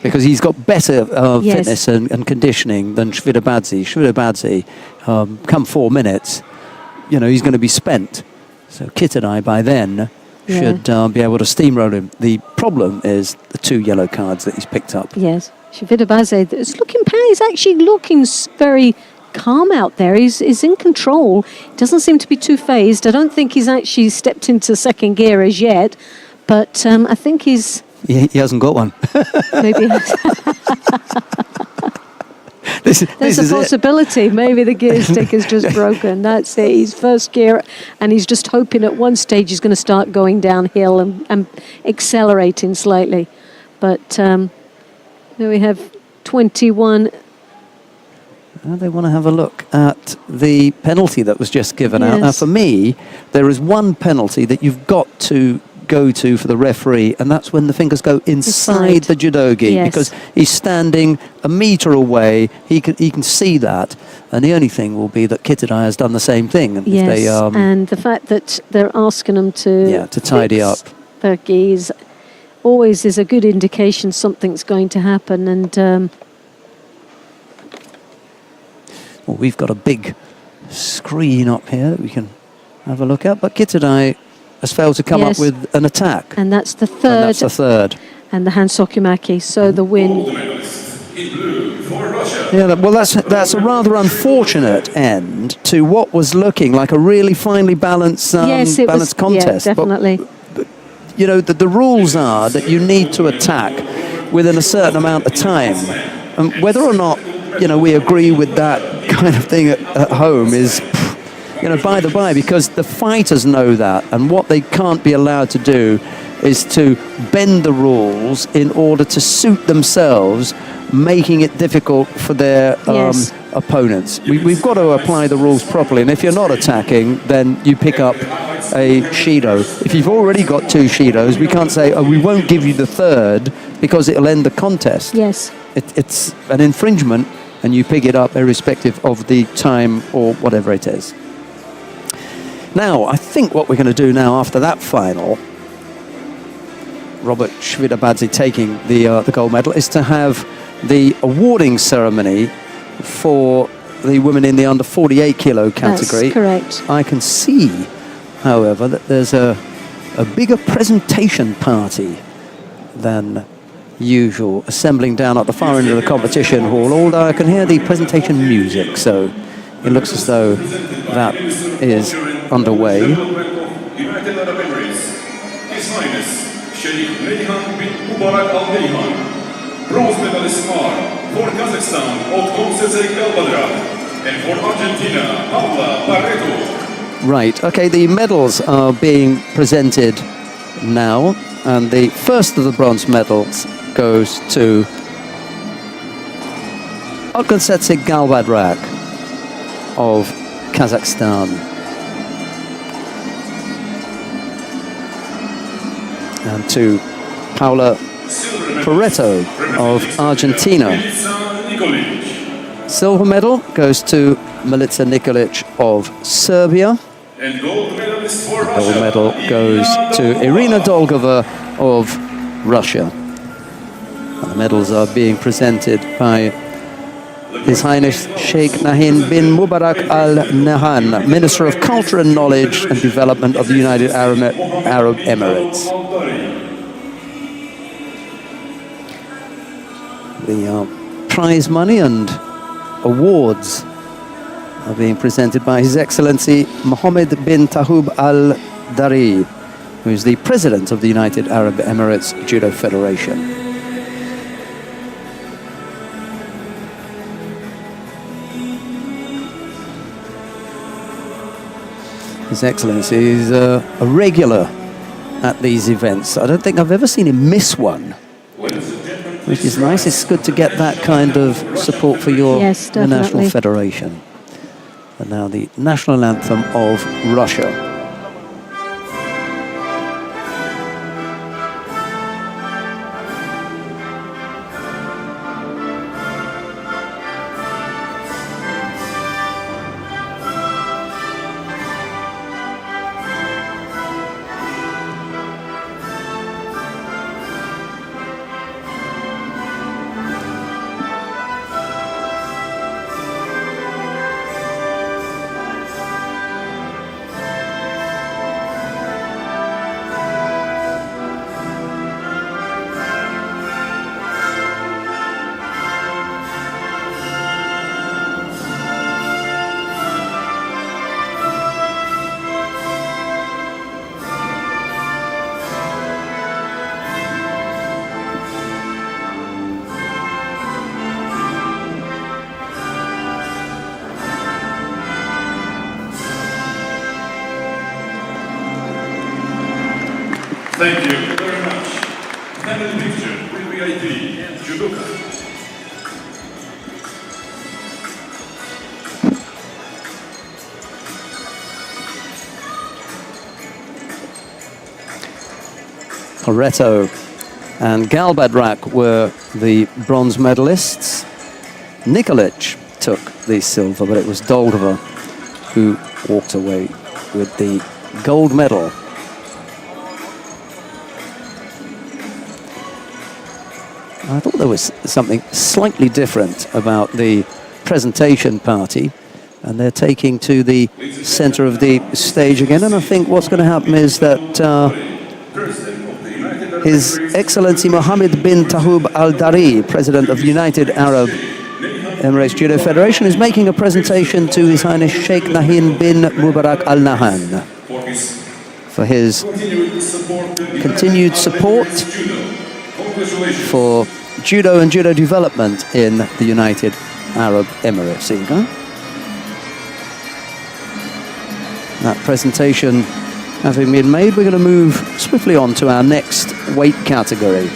Because he's got better Yes. fitness and conditioning than Shvidabadze. Shvidabadze, come 4 minutes, you know, he's going to be spent. So Kitadai by then should be able to steamroll him. The problem is the 2 yellow cards that he's picked up. Yes, Shvidabadze is looking. He's actually looking very calm out there. He's in control. Doesn't seem to be too phased. I don't think he's actually stepped into second gear as yet, but I think he's. He hasn't got one. Maybe There's a possibility. Maybe the gear stick is just broken. That's it. He's first gear, and he's just hoping at one stage he's going to start going downhill and accelerating slightly. But there we have 21. Now they want to have a look at the penalty that was just given out. Now, Yes. for me, there is one penalty that you've got to go to for the referee, and that's when the fingers go inside the judogi, Yes. because he's standing a metre away. He can see that, and the only thing will be that Kitadai has done the same thing. And Yes, if they, and the fact that they're asking them to tidy fix up. their gis always is a good indication something's going to happen. And Well, we've got a big screen up here that we can have a look at, but Kitadai has failed to come up Yes. with an attack. and that's the And third, that's the third. and the Hansokimaki. So the win. Gold medalist in blue for Russia. Yeah, well, that's a rather unfortunate end to what was looking like a really finely balanced Yes, it balanced was. contest. Yeah, But, definitely. you know, the rules are that you need to attack within a certain amount of time, and whether or not, you know, we agree with that kind of thing at home is, you know, by the by, because the fighters know that, and what they can't be allowed to do is to bend the rules in order to suit themselves, making it difficult for their Yes. opponents. We've got to apply the rules properly, and if you're not attacking, then you pick up a Shido. If you've already got 2 Shidos, we can't say, oh, we won't give you the third because it'll end the contest. Yes. It's an infringement, and you pick it up irrespective of the time or whatever it is. Now, I think what we're going to do now after that final, Robert Shvidabadze taking the gold medal, is to have the awarding ceremony for the women in the under 48 kilo category. That's correct. I can see, however, that there's a bigger presentation party than usual assembling down at the far end of the competition hall, although I can hear the presentation music, so it looks as though that is underway. United Arab Emirates, His Highness Sheikh Reyhan bin Mubarak Al Reyhan, bronze medalist are for Kazakhstan Otkomseze Galbadrak, and for Argentina Paula Barreto. Right, okay, the medals are being presented now, and the first of the bronze medals goes to Otkomseze Galbadrak of Kazakhstan. And to Paula Barreto of Argentina. Silver medal goes to Milica Nikolic of Serbia. And gold medalist for Russia. Gold medal goes to Irina Dolgova of Russia. And the medals are being presented by His Highness Sheikh Nahin bin Mubarak Al Nahyan, Minister of Culture and Knowledge and Development of the United Arab Emirates. The prize money and awards are being presented by His Excellency Mohammed bin Tahoub Al Dari, who is the President of the United Arab Emirates Judo Federation. His Excellency is a regular at these events. I don't think I've ever seen him miss one, which is nice. It's good to get that kind of support for your the national federation. And now the national anthem of Russia. Thank you very much. Family picture with VIP and Judoka. Pareto and Galbadrak were the bronze medalists. Nikolic took the silver, but it was Doldova who walked away with the gold medal. I thought there was something slightly different about the presentation party, and they're taking to the center of the stage again. And I think what's going to happen is that His Excellency Mohammed bin Tahoub Al Dari, President of the United Arab Emirates Judo Federation, is making a presentation to His Highness Sheikh Nahyan bin Mubarak Al Nahyan for his continued support for judo and judo development in the United Arab Emirates. Here you go. That presentation having been made, we're going to move swiftly on to our next weight category,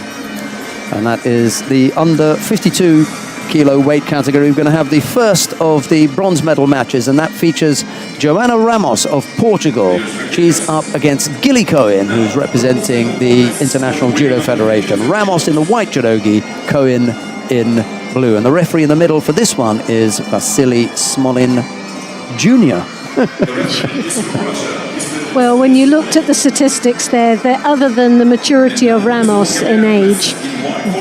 and that is the under 52 kilo weight category. We're going to have the first of the bronze medal matches, and that features Joana Ramos of Portugal. She's up against Gilly Cohen, who's representing the International Judo Federation. Ramos in the white judogi, Cohen in blue. And the referee in the middle for this one is Vasily Smolin Jr. Well, when you looked at the statistics there, other than the maturity of Ramos in age,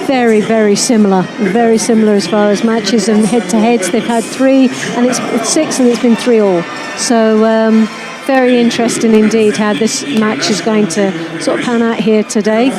very, very similar as far as matches and head-to-heads. They've had 3, and it's 6, and it's been 3 all. So very interesting indeed how this match is going to sort of pan out here today.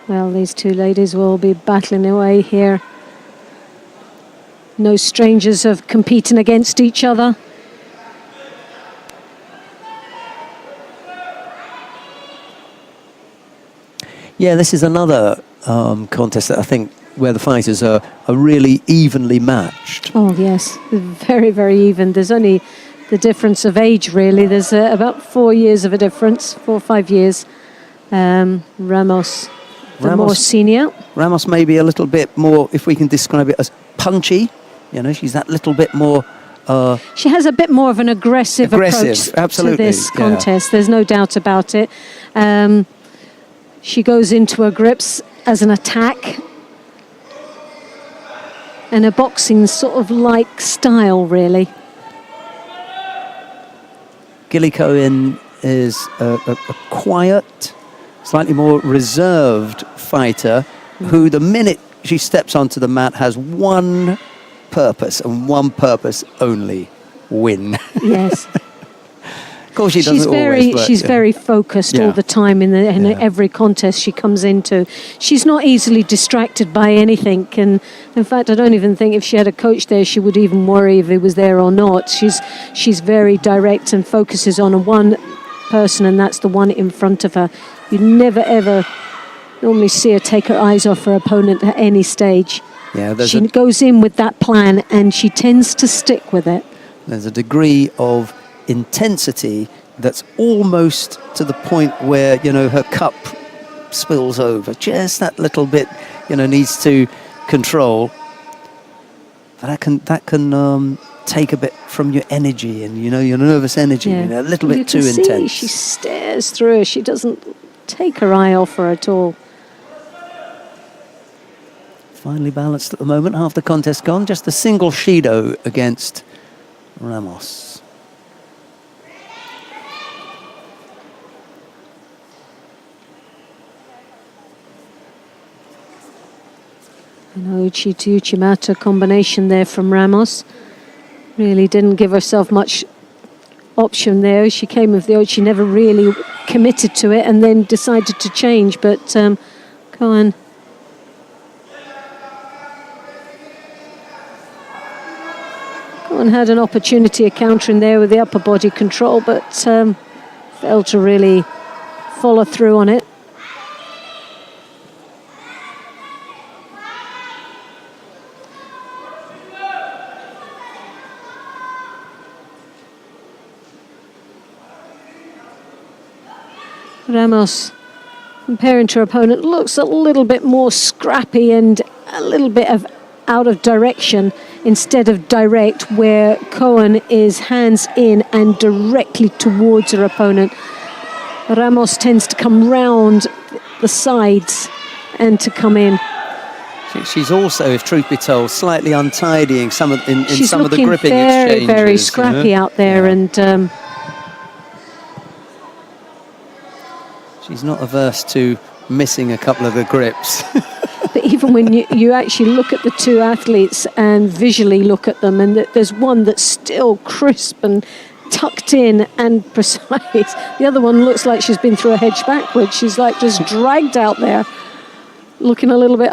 Well, these two ladies will be battling away here. No strangers of competing against each other. Yeah, this is another contest that I think where the fighters are really evenly matched. Oh, yes, very, very even. There's only the difference of age, really. There's about 4 years of a difference, 4 or 5 years. Ramos, more senior. Ramos may be a little bit more, if we can describe it as punchy. You know, she's that little bit more... she has a bit more of an aggressive approach absolutely, to this contest. There's no doubt about it. She goes into her grips as an attack. And a boxing sort of like style, really. Gilly Cohen is a quiet, slightly more reserved fighter who, the minute she steps onto the mat, has one purpose and one purpose only: win. Yes. Of course, she does she's it very, always. But, she's very focused all the time in every contest she comes into. She's not easily distracted by anything. And in fact, I don't even think if she had a coach there, she would even worry if he was there or not. She's very direct and focuses on one person, and that's the one in front of her. You never, ever normally see her take her eyes off her opponent at any stage. Yeah, she goes in with that plan, and she tends to stick with it. There's a degree of intensity that's almost to the point where, you know, her cup spills over. Just that little bit, you know, needs to control. But that can take a bit from your energy and, you know, your nervous energy. You know, a little bit too intense. She stares through her. She doesn't take her eye off her at all. Finely balanced at the moment. Half the contest gone. Just a single Shido against Ramos. An Uchi to Uchimata combination there from Ramos. Really didn't give herself much option there. She came with the Uchi, never really committed to it, and then decided to change. But Cohen. Cohen had an opportunity of countering there with the upper body control, but failed to really follow through on it. Ramos, comparing to her opponent, looks a little bit more scrappy and a little bit of out of direction instead of direct, where Cohen is hands in and directly towards her opponent. Ramos tends to come round the sides and to come in. She's also, if truth be told, slightly untidying some of in some of the gripping exchanges. She's looking very scrappy out there, and she's not averse to missing a couple of the grips. But even when you actually look at the two athletes and visually look at them, and there's one that's still crisp and tucked in and precise. The other one looks like she's been through a hedge backwards. She's like just dragged out there, looking a little bit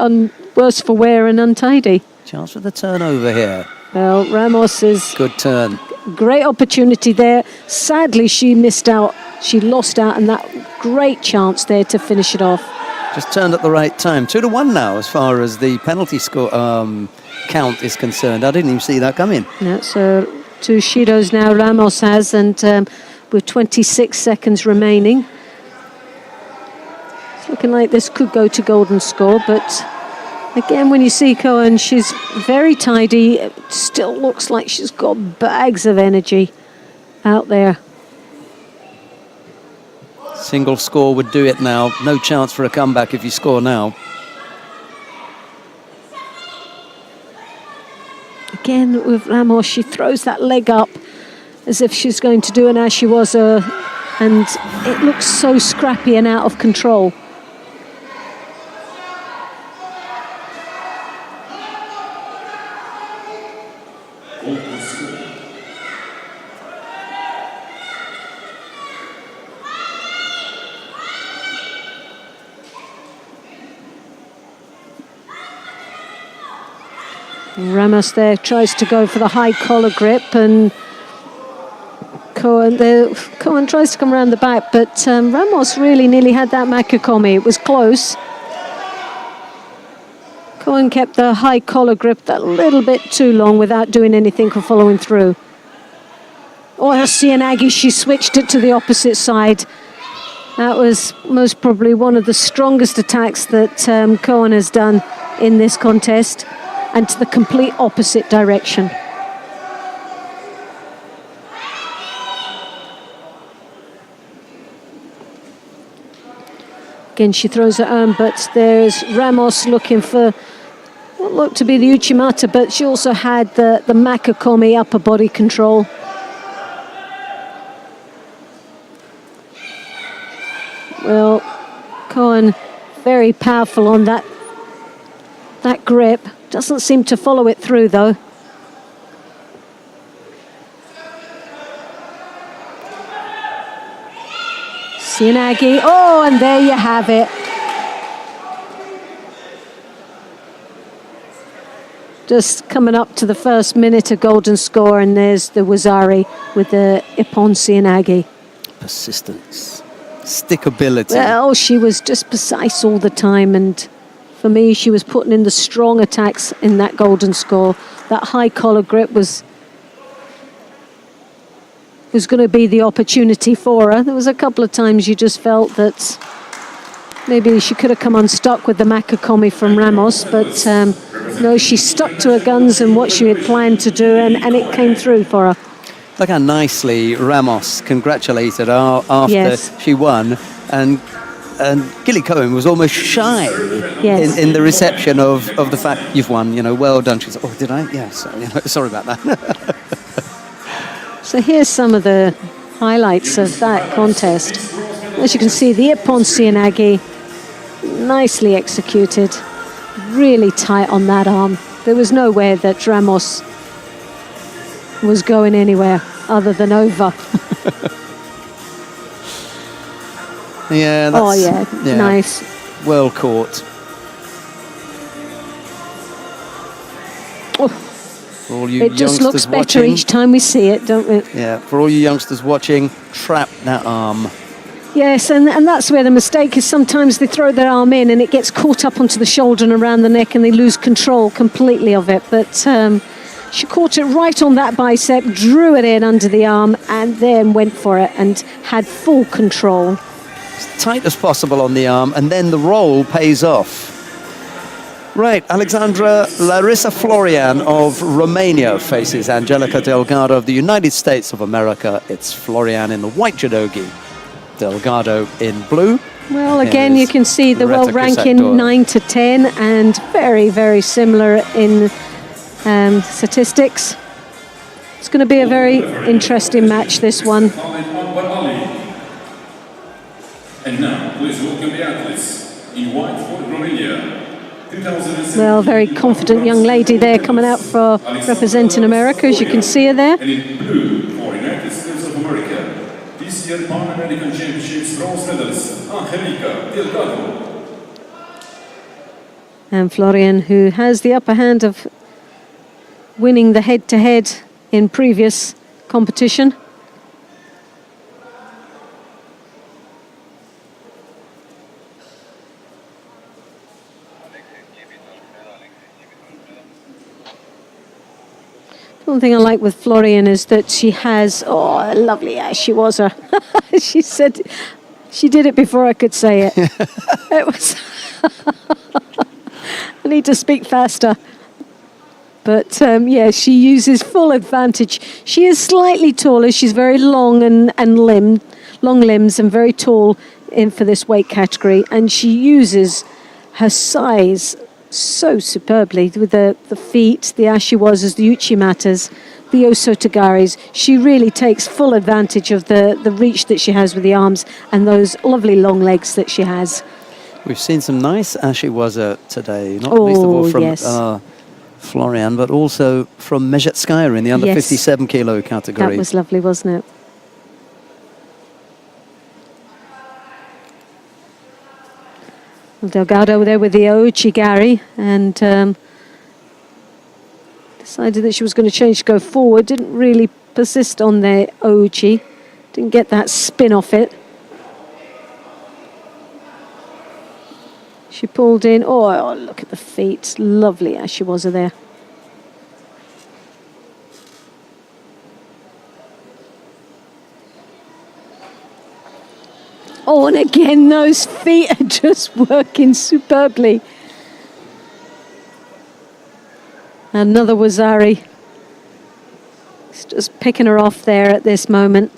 worse for wear and untidy. Chance for the turnover here. Well, Ramos is... Good turn. Great opportunity there. Sadly, she missed out. She lost out on that great chance there to finish it off. Just turned at the right time. 2-1 now as far as the penalty score count is concerned. I didn't even see that coming. Yeah, so 2 Shidos now Ramos has, and with 26 seconds remaining. It's looking like this could go to golden score, but again, when you see Cohen, she's very tidy. It still looks like she's got bags of energy out there. Single score would do it now. No chance for a comeback if you score now. Again, with Ramos, she throws that leg up as if she's going to do an Ashiwaza, and it looks so scrappy and out of control. Ramos there tries to go for the high collar grip, and Cohen tries to come around the back, but Ramos really nearly had that Makikomi. It was close. Cohen kept the high collar grip that little bit too long without doing anything or following through. Oh, Sianagi, she switched it to the opposite side. That was most probably one of the strongest attacks that Cohen has done in this contest, and to the complete opposite direction. Again, she throws her arm, but there's Ramos looking for what looked to be the Uchimata, but she also had the Makakomi upper body control. Well, Cohen very powerful on that grip. Doesn't seem to follow it through, though. Sianagi, oh, and there you have it. Just coming up to the first minute of golden score, and there's the Wazari with the Ippon Sianagi. Persistence, stickability. Well, she was just precise all the time, and for me, she was putting in the strong attacks in that golden score. That high collar grip was going to be the opportunity for her. There was a couple of times you just felt that maybe she could have come unstuck with the Makakomi from Ramos, but no, she stuck to her guns and what she had planned to do, and it came through for her. Look how nicely Ramos congratulated her after she won, and Gilly Cohen was almost shy in the reception of the fact you've won. You know, well done. She said, "Oh, did I? Yeah, sorry about that." So here's some of the highlights of that contest. As you can see, the Ippon Sianagi, nicely executed, really tight on that arm. There was nowhere that Ramos was going anywhere other than over. Yeah, that's, oh yeah, nice. Well caught. Oh. For all you it just looks better watching, each time we see it, don't we? Yeah, for all you youngsters watching, trap that arm. Yes, and that's where the mistake is. Sometimes they throw their arm in and it gets caught up onto the shoulder and around the neck and they lose control completely of it. But she caught it right on that bicep, drew it in under the arm and then went for it and had full control. As tight as possible on the arm, and then the roll pays off. Right, Alexandra Larissa Florian of Romania faces Angelica Delgado of the United States of America. It's Florian in the white judogi, Delgado in blue. Well, again, you can see the world ranking 9 to 10 and very, very similar in statistics. It's going to be a very interesting match, this one. And now, please welcome the athletes in white for Romania. Well, very confident young lady there coming out for representing America, as you can see her there. And in blue for United States of America, this year Pan American Championships bronze medalist Angelica Delgado. And Florian, who has the upper hand of winning the head-to-head in previous competition. One thing I like with Florian is that she has, oh, lovely as she was her. She said, she did it before I could say it. It was, I need to speak faster. But yeah, she uses full advantage. She is slightly taller. She's very long long limbs and very tall for this weight category. And she uses her size so superbly with the feet, the ashiwazas, the uchimatas, the osotagaris. She really takes full advantage of the reach that she has with the arms and those lovely long legs that she has. We've seen some nice ashiwaza today, not least of all from Florian, but also from Mezhetskaya in the under 57 kilo category. That was lovely, wasn't it? Delgado there with the Ouchigari and decided that she was going to change to go forward. Didn't really persist on the Ouchi. Didn't get that spin off it. She pulled in. Oh, look at the feet. Lovely as she was there. Oh, and again, those feet are just working superbly. Another Wazari. He's just picking her off there at this moment.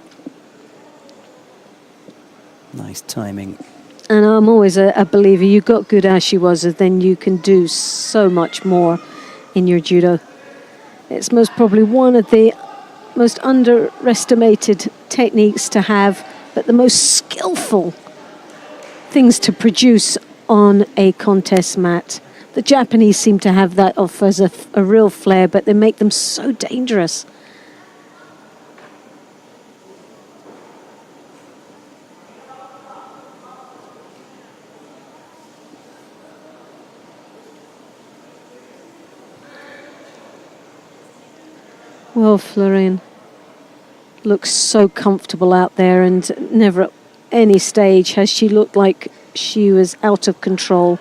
Nice timing. And I'm always a believer, you got good as she was, then you can do so much more in your judo. It's most probably one of the most underestimated techniques to have, but the most skillful things to produce on a contest mat. The Japanese seem to have that off as a real flair, but they make them so dangerous. Well, Florian looks so comfortable out there, and never at any stage has she looked like she was out of control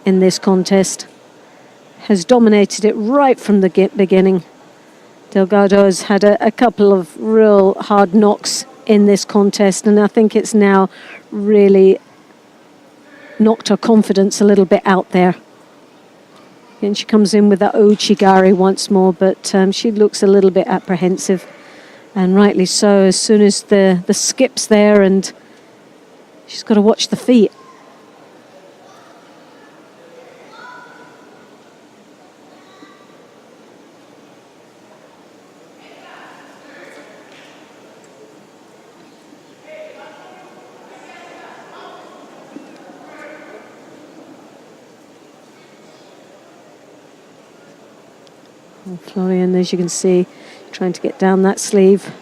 in this contest. Has dominated it right from the beginning. Delgado has had a couple of real hard knocks in this contest, and I think it's now really knocked her confidence a little bit out there. And she comes in with that Ouchigari once more, but she looks a little bit apprehensive, and rightly so. As soon as the skip's there, and she's got to watch the feet. And Florian, as you can see, trying to get down that sleeve.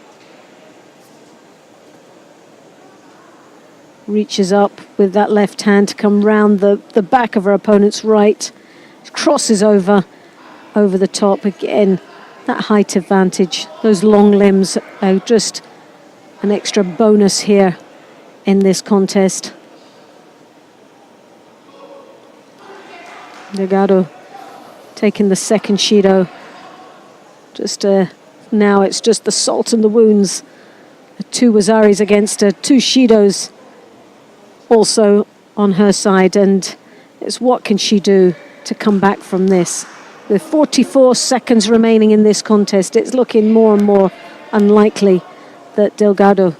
Reaches up with that left hand to come round the back of her opponent's right. Crosses over the top again. That height advantage, those long limbs are just an extra bonus here in this contest. Delgado taking the second Shido. Just now it's just the salt in the wounds. The 2 Wazaris against her, 2 Shidos also on her side, and it's what can she do to come back from this. With 44 seconds remaining in this contest, it's looking more and more unlikely that Delgado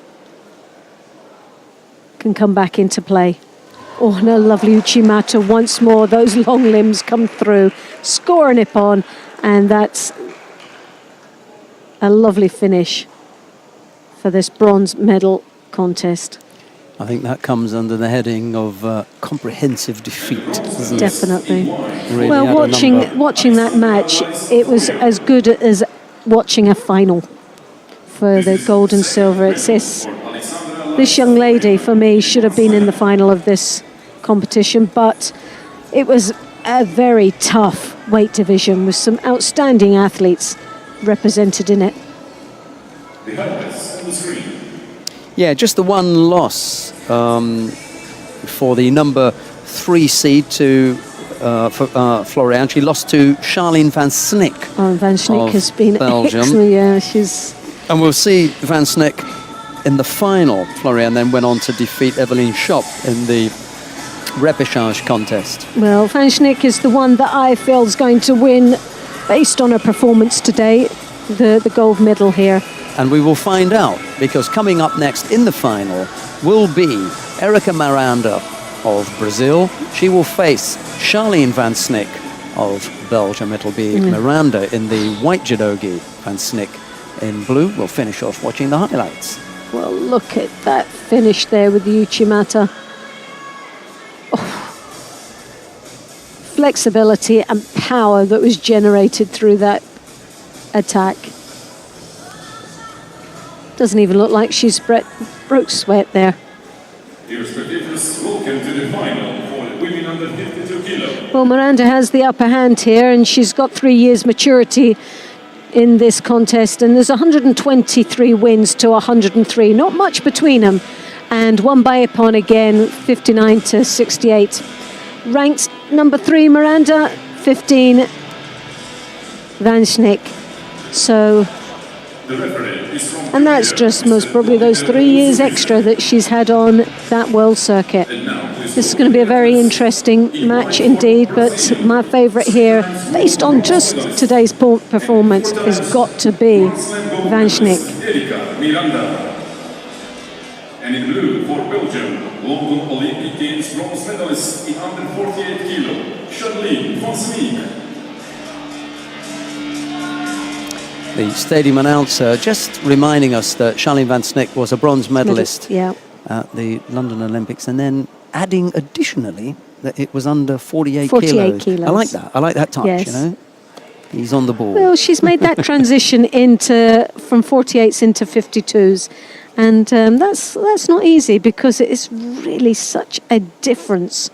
can come back into play. Oh, and a lovely Uchimata once more. Those long limbs come through, score a Nippon, and that's a lovely finish for this bronze medal contest. I think that comes under the heading of comprehensive defeat. Definitely. Really well, watching that match, it was as good as watching a final for the gold and silver. It's this young lady, for me, should have been in the final of this competition, but it was a very tough weight division with some outstanding athletes represented in it. Yeah, just the one loss for the number 3 seed to Florian. She lost to Charlene van Snick. Oh, Van Snick has been Belgium. excellent. Yeah, she's. And we'll see Van Snick in the final. Florian then went on to defeat Evelyn Schopp in the repechage contest. Well, Van Snick is the one that I feel is going to win based on her performance today, the gold medal here. And we will find out, because coming up next in the final will be Erika Miranda of Brazil. She will face Charlene van Snick of Belgium. It'll be Miranda in the white judogi, van Snick in blue. We'll finish off watching the highlights. Well, look at that finish there with the Uchimata. Oh. Flexibility and power that was generated through that attack. Doesn't even look like she's broke sweat there. Well, Miranda has the upper hand here, and she's got 3 years maturity in this contest, and there's 123 wins to 103, not much between them, and won by Ippon again, 59 to 68. Ranked number 3 Miranda, 15 Van Snick. So, and that's just most probably those 3 years extra that she's had on that world circuit. This is going to be a very interesting match indeed, but my favourite here, based on just today's performance, has got to be Van Snick. And in blue for Belgium, London Olympic Games bronze medalist in under 48 kilo, Charlene van Sneek. The stadium announcer just reminding us that Charlene van Sneek was a bronze medalist at the London Olympics, and then adding additionally that it was under 48 kilos. I like that. I like that touch, yes. you know. He's on the ball. Well, she's made that transition from 48s into 52s. And that's not easy, because it is really such a difference.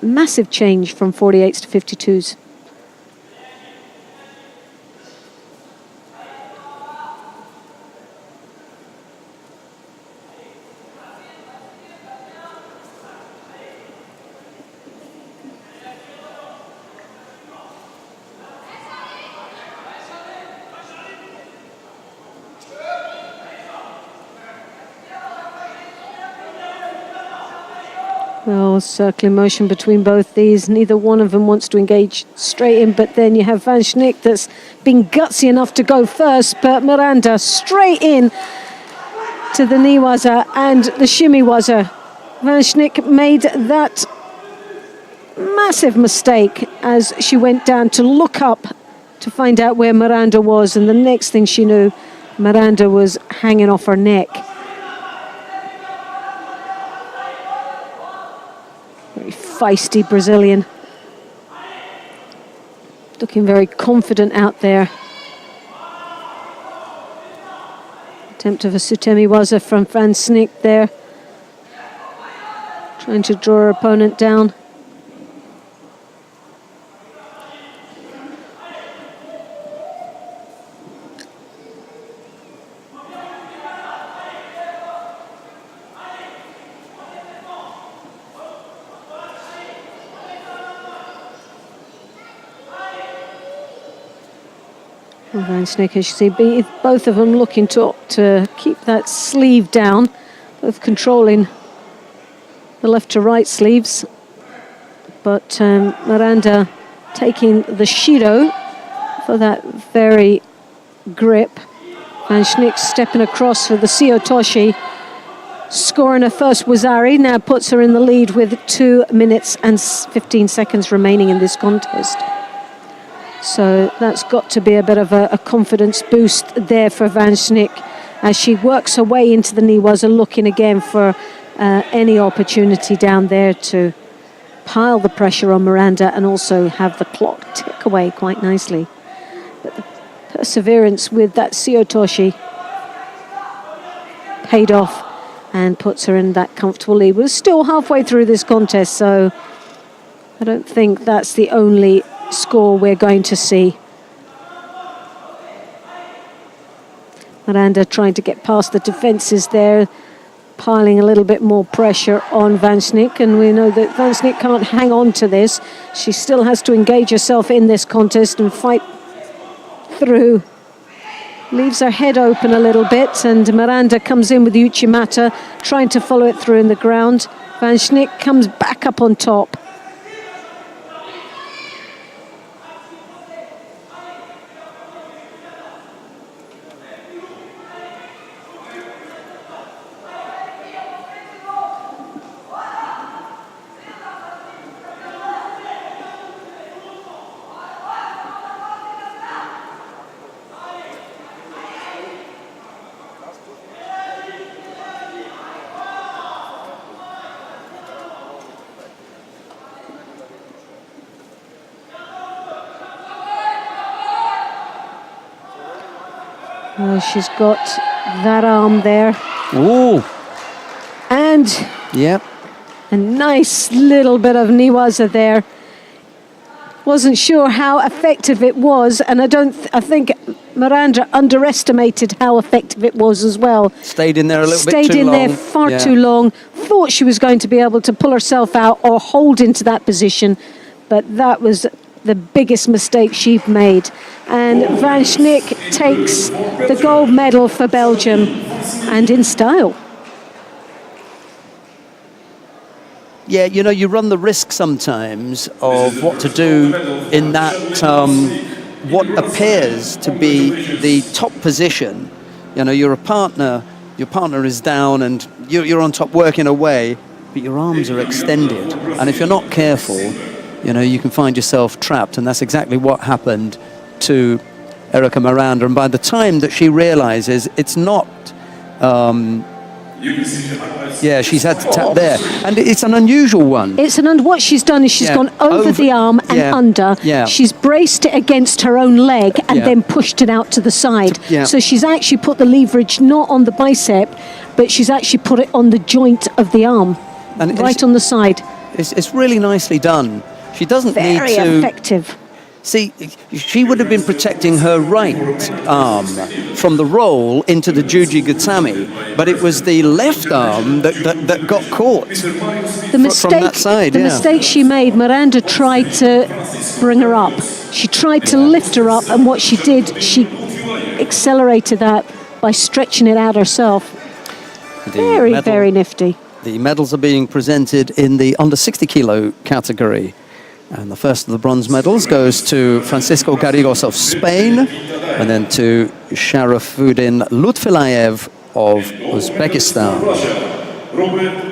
Massive change from 48s to 52s. Well, circling motion between both these. Neither one of them wants to engage straight in, but then you have Van Sneek that's been gutsy enough to go first, but Miranda straight in to the knee waza and the shimmy waza. Van Sneek made that massive mistake as she went down to look up to find out where Miranda was, and the next thing she knew, Miranda was hanging off her neck. Feisty Brazilian, looking very confident out there. Attempt of a Sutemi Waza from Van Sneek there, trying to draw her opponent down. Van Sneek, as you see, both of them looking to keep that sleeve down, both controlling the left to right sleeves. But Miranda taking the Shido for that very grip. Van Sneek stepping across for the Siotoshi, scoring her first Wazari, now puts her in the lead with 2 minutes and 15 seconds remaining in this contest. So that's got to be a bit of a confidence boost there for Van Sneek as she works her way into the knee waza, looking again for any opportunity down there to pile the pressure on Miranda and also have the clock tick away quite nicely. But the perseverance with that Siotoshi paid off and puts her in that comfortable lead. We're still halfway through this contest, so I don't think that's the only score we're going to see. Miranda trying to get past the defences there, piling a little bit more pressure on Van Sneek, and we know that Van Sneek can't hang on to this. She still has to engage herself in this contest and fight through. Leaves her head open a little bit, and Miranda comes in with Uchimata, trying to follow it through in the ground. Van Sneek comes back up on top. Oh, she's got that arm there. Ooh. And yep, a nice little bit of niwaza there. Wasn't sure how effective it was, and I think Miranda underestimated how effective it was as well. Stayed in there a little bit too long. Stayed in there far too long. Thought she was going to be able to pull herself out or hold into that position, but that was the biggest mistake she'd made. And Van Sneek takes the gold medal for Belgium, and in style. Yeah, you know, you run the risk sometimes of what to do in that, what appears to be the top position. You know, you're a partner your partner is down and you're on top working away, but your arms are extended. And if you're not careful, you know, you can find yourself trapped. And that's exactly what happened to Erica Miranda. And by the time that she realizes it's not, yeah, she's had to tap there. And it's an unusual one. What she's done is she's gone over the arm and under. Yeah. She's braced it against her own leg and then pushed it out to the side. Yeah. So she's actually put the leverage not on the bicep, but she's actually put it on the joint of the arm, and right on the side. It's really nicely done. She doesn't need Very to... effective. See, she would have been protecting her right arm from the roll into the Juji Gatame, but it was the left arm that got caught The mistake, from that side. the mistake she made, Miranda tried to bring her up. She tried to lift her up, and what she did, she accelerated that by stretching it out herself. Very nifty. The medals are being presented in the under 60 kilo category. And the first of the bronze medals goes to Francisco Garrigos of Spain, and then to Sharafuddin Lutfilayev of Uzbekistan.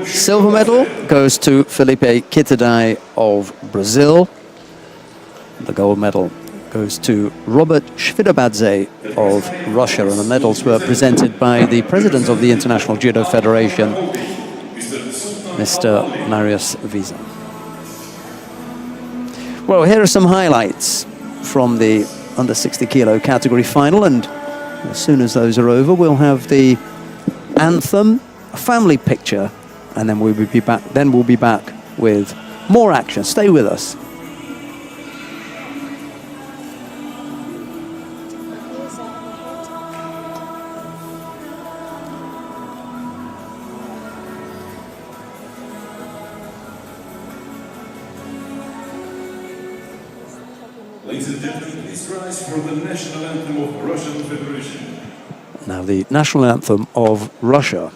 Silver medal goes to Felipe Kitadai of Brazil. The gold medal goes to Robert Shvidabadze of Russia, and the medals were presented by the president of the International Judo Federation, Mr. Marius Visa. Well, here are some highlights from the under 60 kilo category final, and as soon as those are over, we'll have the anthem, a family picture, and then we'll be back. Then we'll be back with more action. Stay with us. Ladies and gentlemen, please rise for the national anthem of Russian Federation. Now the national anthem of Russia.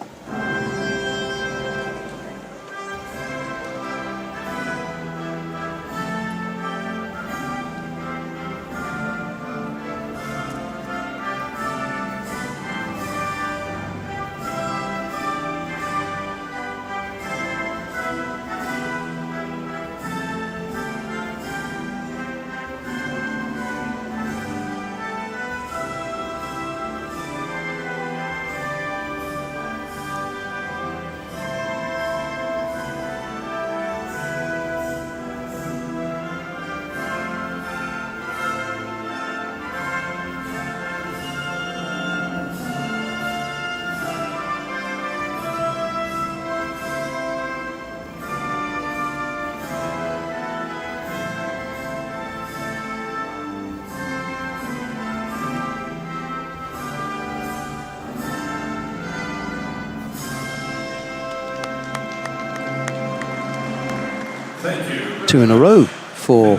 Two in a row for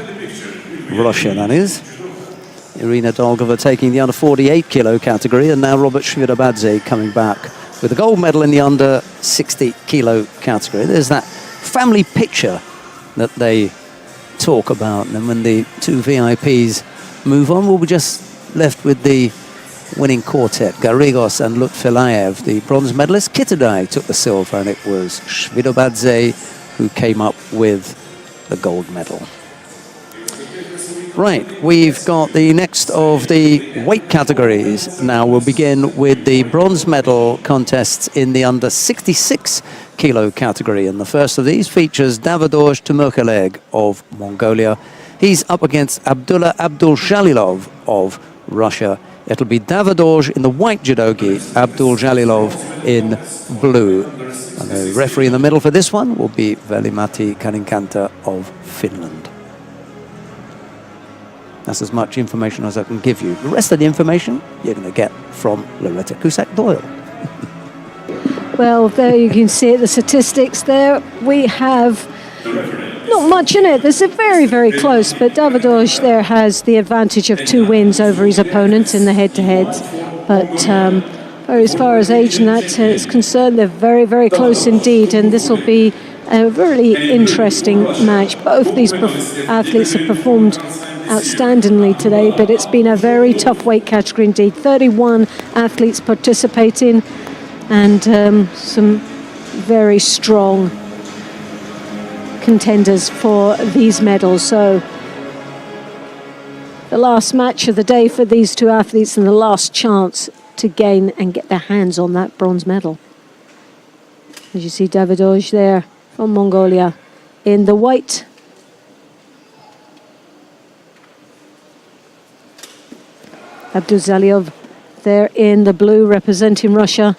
Russia, that is. Irina Dolgova taking the under 48 kilo category, and now Robert Shvidabadze coming back with a gold medal in the under 60 kilo category. There's that family picture that they talk about, and then when the two VIPs move on, we'll be just left with the winning quartet, Garrigos and Lutfilayev. The bronze medalist, Kitadai, took the silver, and it was Shvidabadze who came up with the gold medal. Right, we've got the next of the weight categories. Now we'll begin with the bronze medal contests in the under 66 kilo category. And the first of these features Davidosh Timurkeleg of Mongolia. He's up against Abdullah Abdul-Jalilov of Russia. It'll be Davidosh in the white judogi, Abdul-Jalilov in blue. And the referee in the middle for this one will be Veli-Matti Kaninkanta of Finland. That's as much information as I can give you. The rest of the information you're going to get from Loretta Cusack-Doyle. Well, there you can see it, the statistics there. We have not much in it. This is very, very close, but Davidosh there has the advantage of 2 wins over his opponent in the head-to-heads. But as far as age and that is concerned, they're very, very close indeed, and this will be a really interesting match. Both these athletes have performed outstandingly today, but it's been a very tough weight category indeed. 31 athletes participating, and some very strong contenders for these medals. So the last match of the day for these two athletes and the last chance to gain and get their hands on that bronze medal. As you see Davidoj there from Mongolia in the white. Abduzaliov there in the blue representing Russia.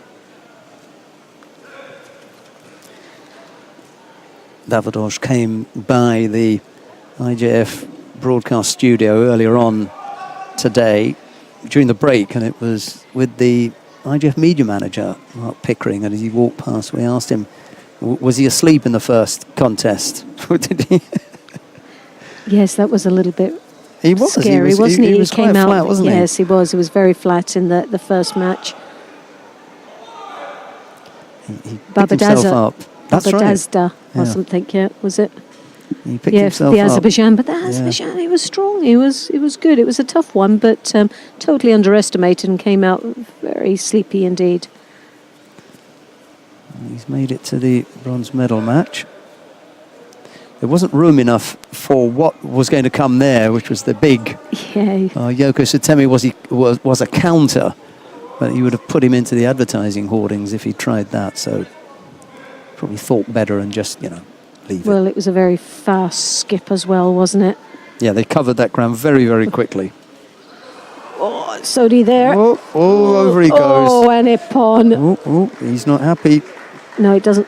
Davidoj came by the IJF broadcast studio earlier on today during the break, and it was with the IJF media manager, Mark Pickering, and as he walked past, we asked him, was he asleep in the first contest? Did he? Yes, that was a little bit he was. Scary, wasn't he? He was came quite out, flat, wasn't he? Yes, he was. He was very flat in the first match. He picked himself up. That's right. Babadazda or something, yeah, was it? He picked himself the up. Azerbaijan, but the Azerbaijan, he was strong. He was good. It was a tough one, but totally underestimated and came out very sleepy indeed. He's made it to the bronze medal match. There wasn't room enough for what was going to come there, which was the big Yoko Sutemi was a counter, but you would have put him into the advertising hoardings if he tried that. So probably thought better and just leave it. Well, it was a very fast skip as well, wasn't it? Yeah, they covered that ground very, very quickly. Oh, Sodi there. Oh, over he goes. Oh, and Ippon. Oh, he's not happy. No, it doesn't.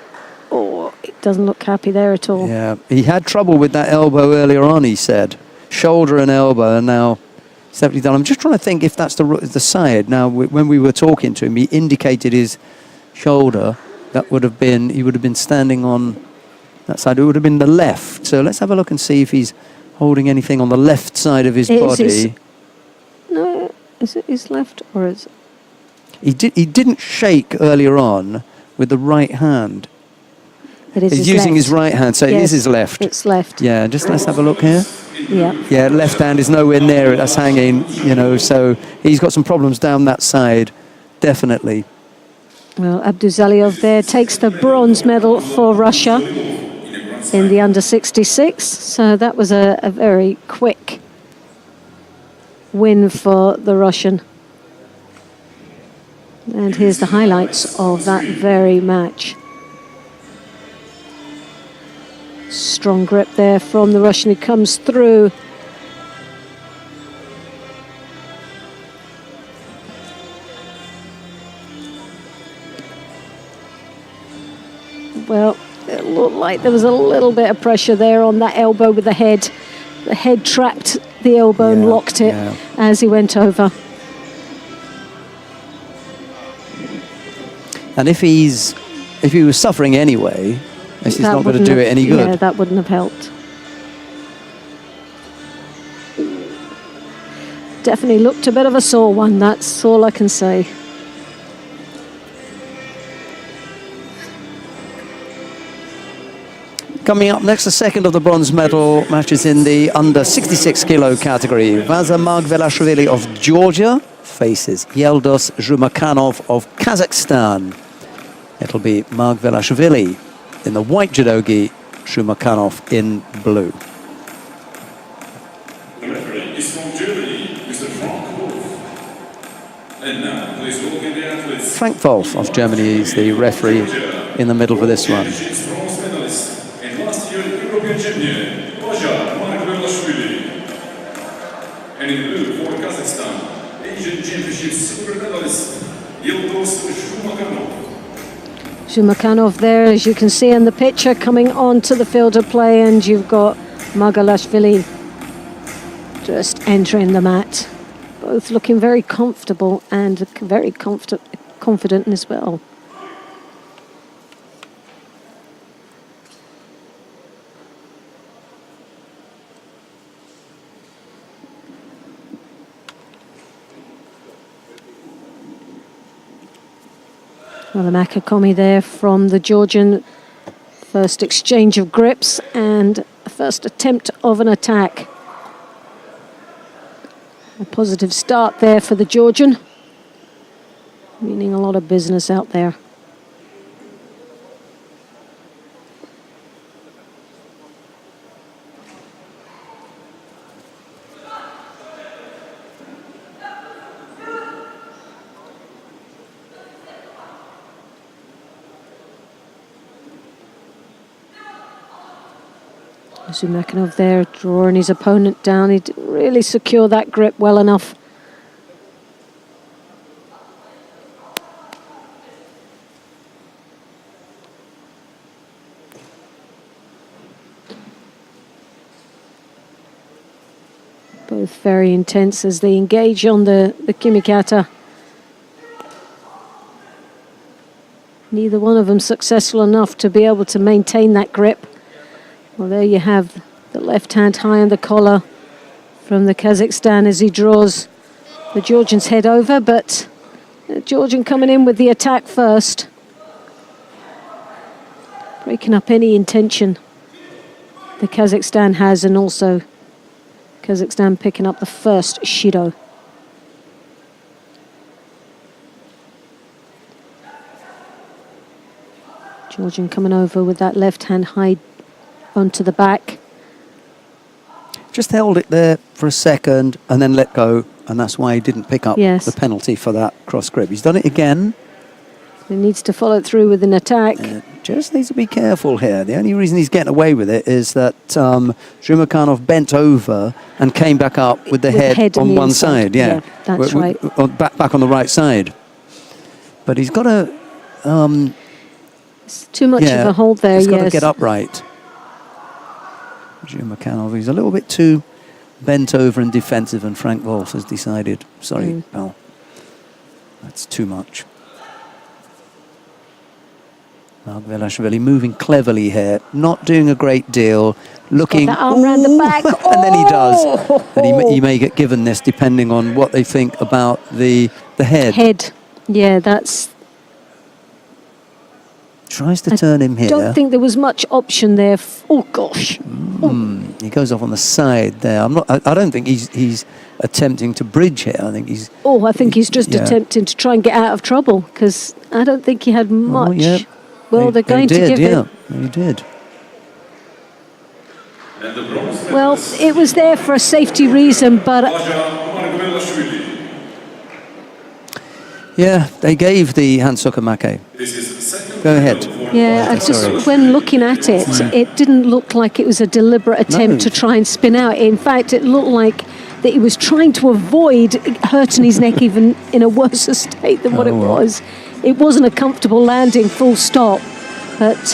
Oh, it doesn't look happy there at all. Yeah, he had trouble with that elbow earlier on, he said. Shoulder and elbow, and now it's definitely done. I'm just trying to think if that's the side. Now, when we were talking to him, he indicated his shoulder. That would have been, he would have been standing on that side. It would have been the left. So let's have a look and see if he's holding anything on the left side of his body. No, is it his left or is it? He didn't shake earlier on with the right hand. It is He's his using left. his right hand, so Yes, it is his left. It's left. Yeah, just let's have a look here. Yeah. Yeah, left hand is nowhere near it. That's hanging, so he's got some problems down that side, definitely. Well, Abduzaliov there takes the bronze medal for Russia in the under 66. So that was a very quick win for the Russian. And here's the highlights of that very match. Strong grip there from the Russian who comes through. Well, it looked like there was a little bit of pressure there on that elbow with the head. The head trapped the elbow and locked it as he went over. And if he was suffering anyway, this is not going to do it any good. Yeah, that wouldn't have helped. Definitely looked a bit of a sore one, that's all I can say. Coming up next, the second of the bronze medal matches in the under 66 kilo category. Vaza Margvelashvili of Georgia faces Yeldos Zhumakhanov of Kazakhstan. It'll be Margvelashvili in the white judogi, Zhumakhanov in blue. The referee is from Germany, Mr. Frank Wolf. And now, please welcome the athletes. Frank Wolf of Germany is the referee in the middle for this one. Bronze medalist and last year European champion, Vaza Margvelashvili. And in blue for Kazakhstan, Asian Championship silver medalist, Yeldos Zhumakhanov. Zhumakhanov there, as you can see in the picture, coming onto the field of play, and you've got Margvelashvili just entering the mat. Both looking very comfortable and very confident as well. Well, the Makakomi there from the Georgian. First exchange of grips and first attempt of an attack. A positive start there for the Georgian, meaning a lot of business out there. Zumakanov there drawing his opponent down. He didn't really secure that grip well enough. Both very intense as they engage on the Kimikata. Neither one of them successful enough to be able to maintain that grip. Well, there you have the left hand high on the collar from the Kazakhstan as he draws the Georgian's head over, but the Georgian coming in with the attack first. Breaking up any intention the Kazakhstan has, and also Kazakhstan picking up the first Shido. Georgian coming over with that left hand high onto the back. Just held it there for a second and then let go, and that's why he didn't pick up the penalty for that cross grip. He's done it again. He needs to follow through with an attack. Just needs to be careful here. The only reason he's getting away with it is that Zhumakanov bent over and came back up with the head on one side. Yeah, that's right. Back on the right side. But he's got to... it's too much of a hold there, He's got to get upright. Zhumakanov, he's a little bit too bent over and defensive, and Frank Wolf has decided, sorry, pal, that's too much. Margvelashvili moving cleverly here, not doing a great deal, looking... Got that arm around the back. And then he does. And he may get given this depending on what they think about the head. Yeah, that's... Tries to turn him here. I don't think there was much option there. Oh, gosh. He goes off on the side there. I don't think he's attempting to bridge here. I think he's... I think he's just attempting to try and get out of trouble, because I don't think he had much... Well, they're going to give it. He did. Well, it was there for a safety reason, but... Yeah, they gave the Hansukamake. Go ahead. Yeah, when looking at it, it didn't look like it was a deliberate attempt to try and spin out. In fact, it looked like that he was trying to avoid hurting his neck even in a worse state than what it was. It wasn't a comfortable landing, full stop. But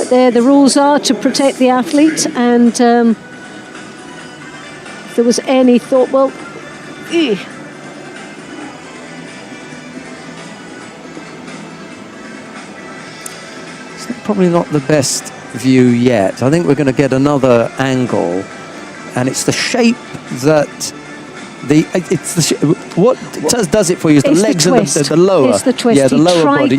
there, the rules are to protect the athlete, and if there was any thought, well, it's probably not the best view yet. I think we're going to get another angle, and it's the shape that what does it for you is the legs and the lower. It's the twist. Yeah, the lower body.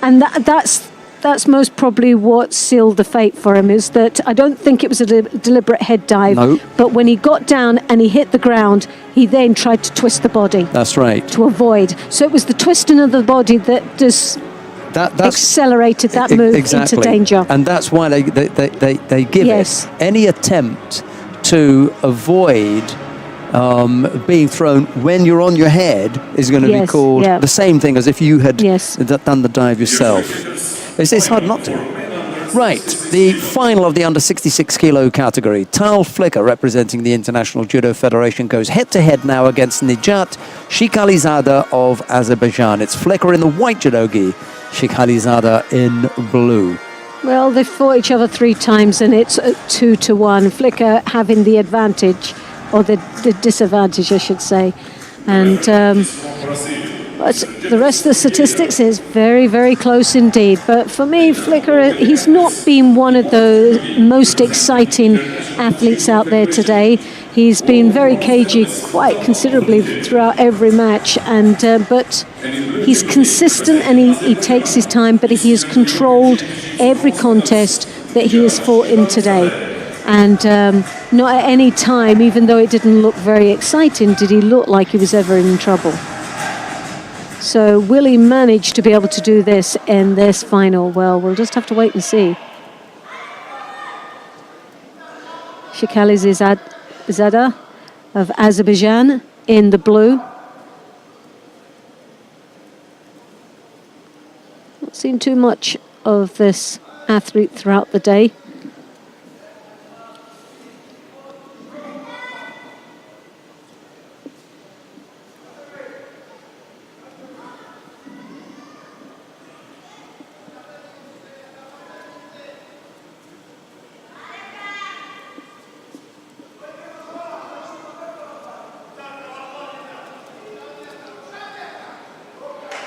And that's most probably what sealed the fate for him, is that I don't think it was a deliberate head dive. No. But when he got down and he hit the ground, he then tried to twist the body. That's right. To avoid. So it was the twisting of the body that just accelerated that move into danger. And that's why they give it. Any attempt to avoid being thrown when you're on your head is going to be called the same thing as if you had done the dive yourself. It's hard not to. Right, the final of the under 66 kilo category. Tal Flicker, representing the International Judo Federation, goes head-to-head now against Nijat Shikhalizada of Azerbaijan. It's Flicker in the white judogi, Shikhalizada in blue. Well, they've fought each other 3 times, and it's 2-1. Flicker having the advantage, or the disadvantage, I should say. And but the rest of the statistics is very, very close indeed. But for me, Flicker, he's not been one of the most exciting athletes out there today. He's been very cagey quite considerably throughout every match, and but he's consistent, and he takes his time, but he has controlled every contest that he has fought in today. And not at any time, even though it didn't look very exciting, did he look like he was ever in trouble. So will he manage to be able to do this in this final? Well, we'll just have to wait and see. Shikhalizada of Azerbaijan in the blue. Not seen too much of this athlete throughout the day.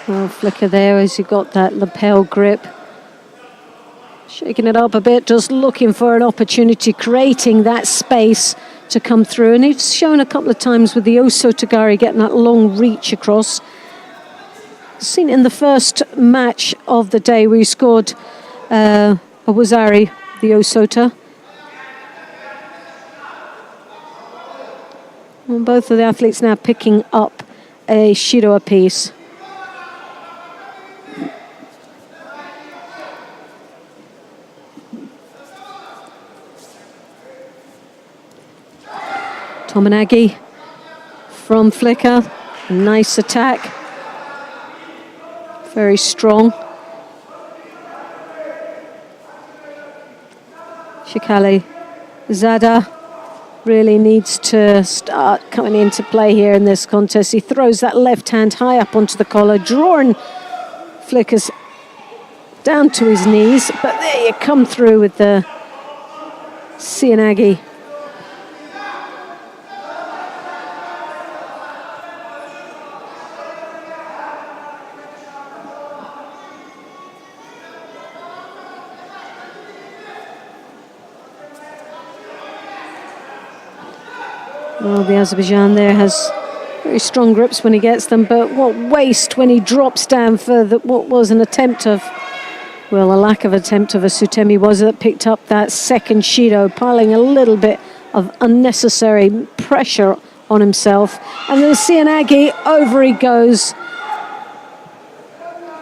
Well, flicker there as you got that lapel grip. Shaking it up a bit, just looking for an opportunity, creating that space to come through. And he's shown a couple of times with the Osotogari getting that long reach across. Seen it in the first match of the day where he scored a Wazari, the Osota. And both of the athletes now picking up a Shido apiece. Tominagi from flicker, nice attack, very strong. Shikali Zada really needs to start coming into play here in this contest. He throws that left hand high up onto the collar, drawing flickers down to his knees, but there you come through with the Sianagi. Well, the Azerbaijan there has very strong grips when he gets them, but what waste when he drops down for what was an attempt of, well, a lack of attempt of a Sutemi was that picked up that second Shido, piling a little bit of unnecessary pressure on himself. And then Sianagi, over he goes.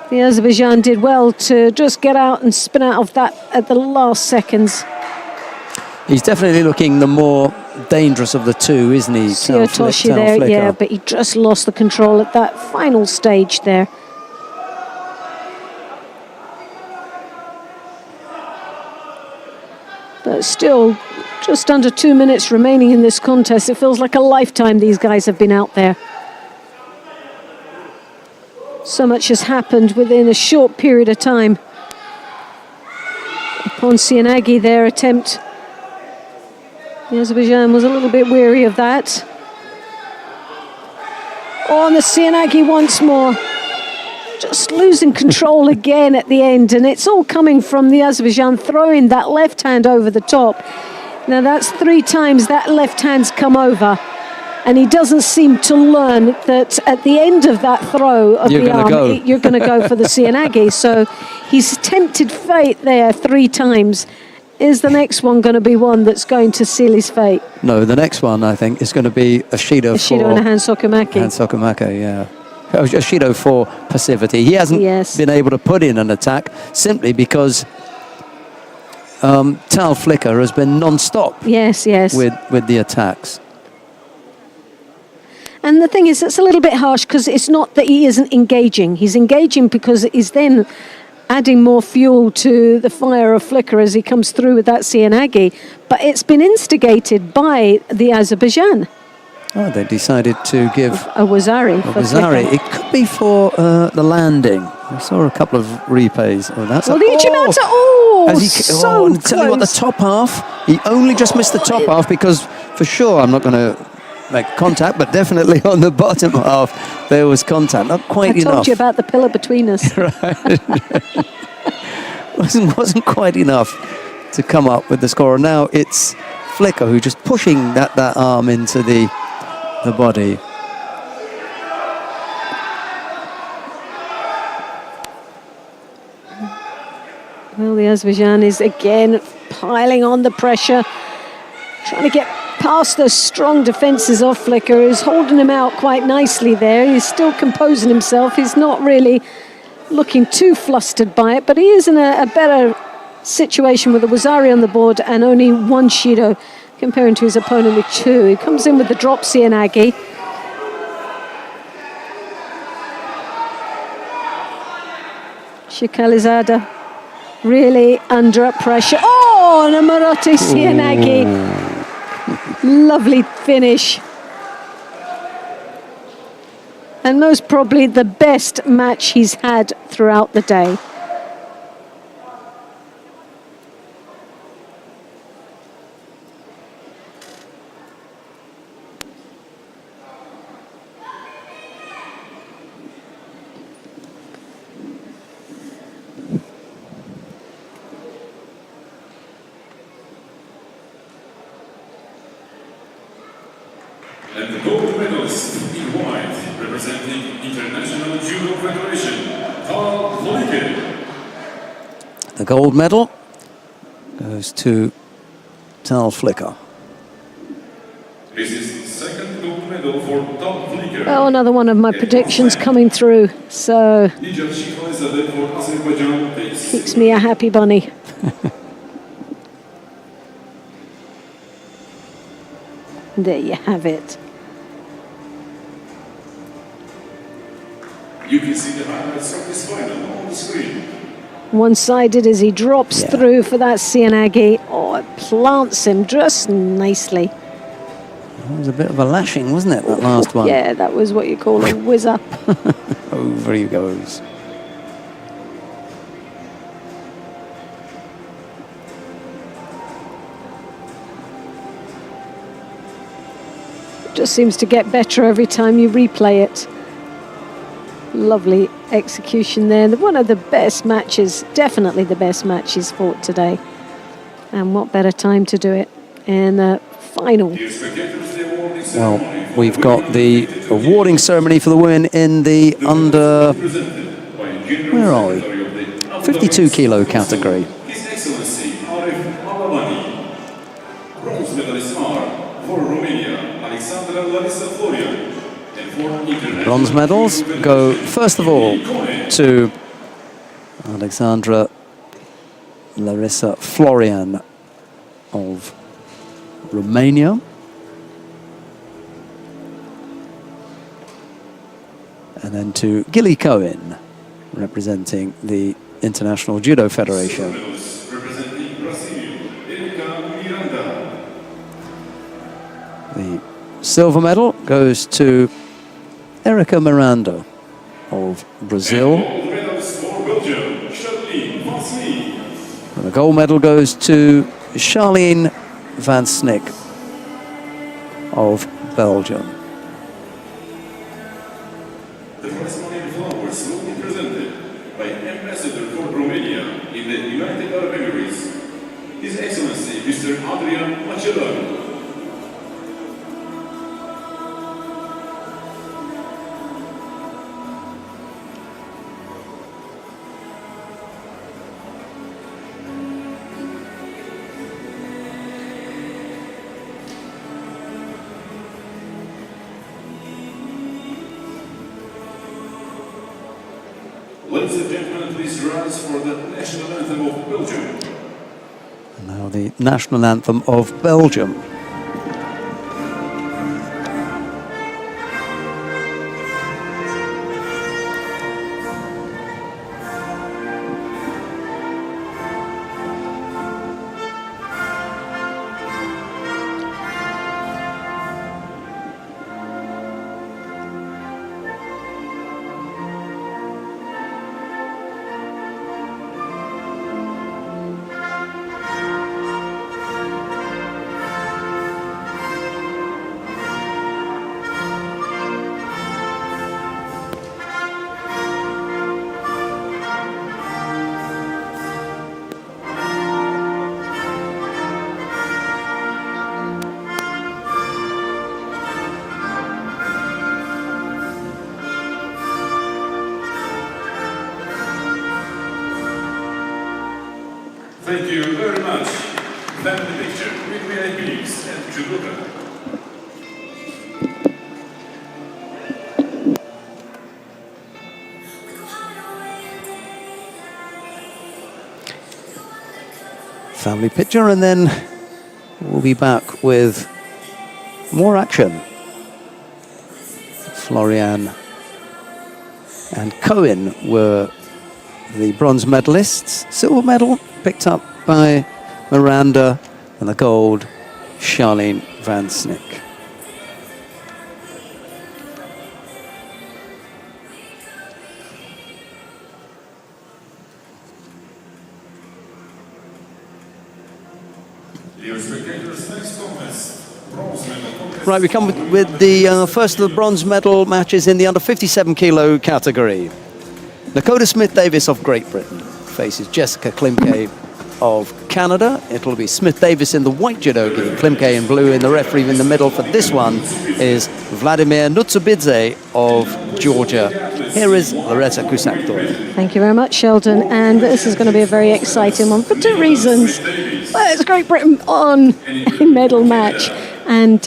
The Azerbaijan did well to just get out and spin out of that at the last seconds. He's definitely looking the more dangerous of the two, isn't he? Siotoshi there, flicker. yeah, but he just lost the control at that final stage there. But still, just under 2 minutes remaining in this contest. It feels like a lifetime these guys have been out there. So much has happened within a short period of time. Upon Sianagi, their attempt, the Azerbaijan was a little bit weary of that. Oh, and the Sianagi once more. Just losing control again at the end. And it's all coming from the Azerbaijan throwing that left hand over the top. Now that's 3 times that left hand's come over. And he doesn't seem to learn that at the end of that throw of the arm, you're going to go for the Sianagi. So he's tempted fate there 3 times. Is the next one going to be one that's going to seal his fate? No, the next one, I think, is going to be a Shido for... and a hand sokomaki. Hand sokomaki, yeah. A Shido for passivity. He hasn't been able to put in an attack simply because Tal Flicker has been non-stop with the attacks. And the thing is, it's a little bit harsh because it's not that he isn't engaging. He's engaging because he's then adding more fuel to the fire of Flicker as he comes through with that Sianagi. But it's been instigated by the Azerbaijan. Oh, they decided to give a Wazari. It could be for the landing. I saw a couple of replays. Oh, that's the Ichimata. So and tell you what, the top half, he only just missed the top half because for sure, I'm not going to make contact, but definitely on the bottom half there was contact. Not quite enough. I told you about the pillar between us. Right. wasn't quite enough to come up with the score. Now it's Flicker who just pushing that arm into the body. Well, the Azerbaijan is again piling on the pressure, trying to get past the strong defences of Flicker, who's holding him out quite nicely there. He's still composing himself. He's not really looking too flustered by it, but he is in a better situation with a Wazari on the board and only 1 Shido comparing to his opponent with 2. He comes in with the drop Sianagi. Shikalizada really under pressure. Oh, and a Marote Sianagi. Lovely finish. And most probably the best match he's had throughout the day. And the gold medalist in white, representing International Judo Federation, Tal Flicker. The gold medal goes to Tal Flicker. This is the second gold medal for Tal Flicker. Oh, another one of my predictions coming through. So keeps me a happy bunny. There you have it. You can see the highlights of this final on the screen. One-sided as he drops through for that Sianagi. Oh, it plants him just nicely. It was a bit of a lashing, wasn't it, that last one? Yeah, that was what you call a whizzer. Over he goes. Just seems to get better every time you replay it. Lovely execution there. One of the best matches, definitely the best match he's fought today. And what better time to do it in the final. Well, we've got the awarding ceremony for the women in the under, where are we? 52 kilo category. His Excellency Arif Alavani. Bronze medalists are for Romania, Alexandra Larissa Florian. And for international Bronze medals go first of all to Alexandra Larissa Florian of Romania. And then to Gilly Cohen, representing the International Judo Federation. representing Brazil, Erika Miranda. The silver medal goes to Erika Miranda of Brazil. Gold medals for Belgium, Charlene Van Snie. And the gold medal goes to Charlene Van Snick of Belgium. The testimonial flowers will be presented by Ambassador for Romania in the United Arab Emirates, His Excellency Mr. Adrian Magellan. Ladies and gentlemen, please rise for the national anthem of Belgium. And now the national anthem of Belgium. Thank you very much. Family picture with IPIC and Judo. Family picture, and then we'll be back with more action. Florian and Cohen were the bronze medalists. Silver medal picked up by Miranda, and the gold, Charlene Van Snick. Right, we come with the first of the bronze medal matches in the under 57 kilo category. Dakota Smith-Davis of Great Britain faces Jessica Klimke of Canada. It'll be Smith-Davis in the white judogi, Klimke in blue. In the referee in the middle for this one is Vladimir Nutsubidze of Georgia. Here is Loretta Kusak-Doyle. Thank you very much, Sheldon. And this is going to be a very exciting one for two reasons. Well, it's Great Britain on a medal match. And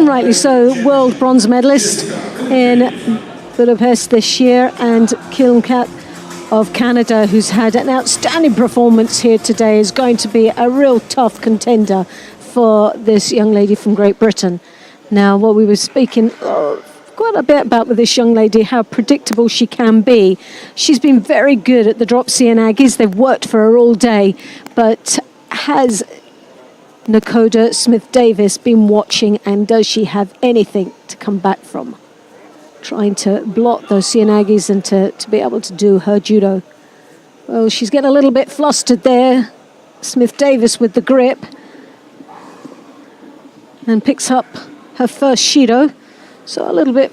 rightly so, world bronze medalist in Budapest this year, and Klimke of Canada, who's had an outstanding performance here today, is going to be a real tough contender for this young lady from Great Britain. Now, what we were speaking quite a bit about with this young lady, how predictable she can be. She's been very good at the drop Aggies. They've worked for her all day, but has Dakota Smith-Davis been watching, and does she have anything to come back from? Trying to block those Aggies and to be able to do her judo. Well, she's getting a little bit flustered there. Smith-Davis with the grip. And picks up her first Shido. So a little bit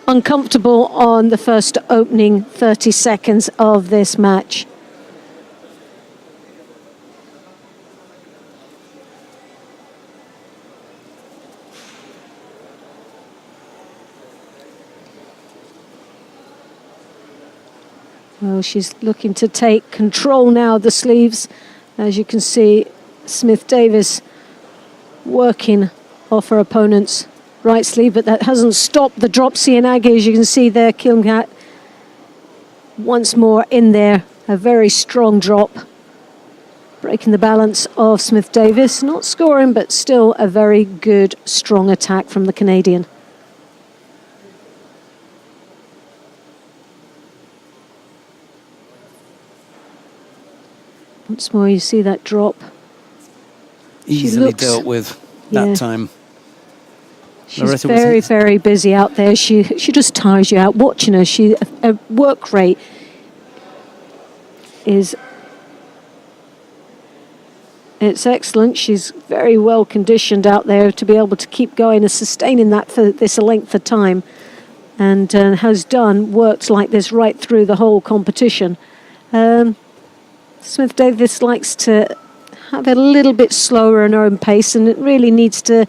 uncomfortable on the first opening 30 seconds of this match. Well, she's looking to take control now of the sleeves. As you can see, Smith-Davis working off her opponent's right sleeve, but that hasn't stopped the drop Cianagi. As you can see there, Klimke once more in there. A very strong drop, breaking the balance of Smith-Davis. Not scoring, but still a very good, strong attack from the Canadian. Once more, you see that drop. Easily dealt with that time. She's very, very busy out there. She just tires you out watching her. Her work rate is excellent. She's very well conditioned out there to be able to keep going and sustaining that for this length of time, and has worked like this right through the whole competition. Smith-Davis likes to have it a little bit slower in her own pace, and it really needs to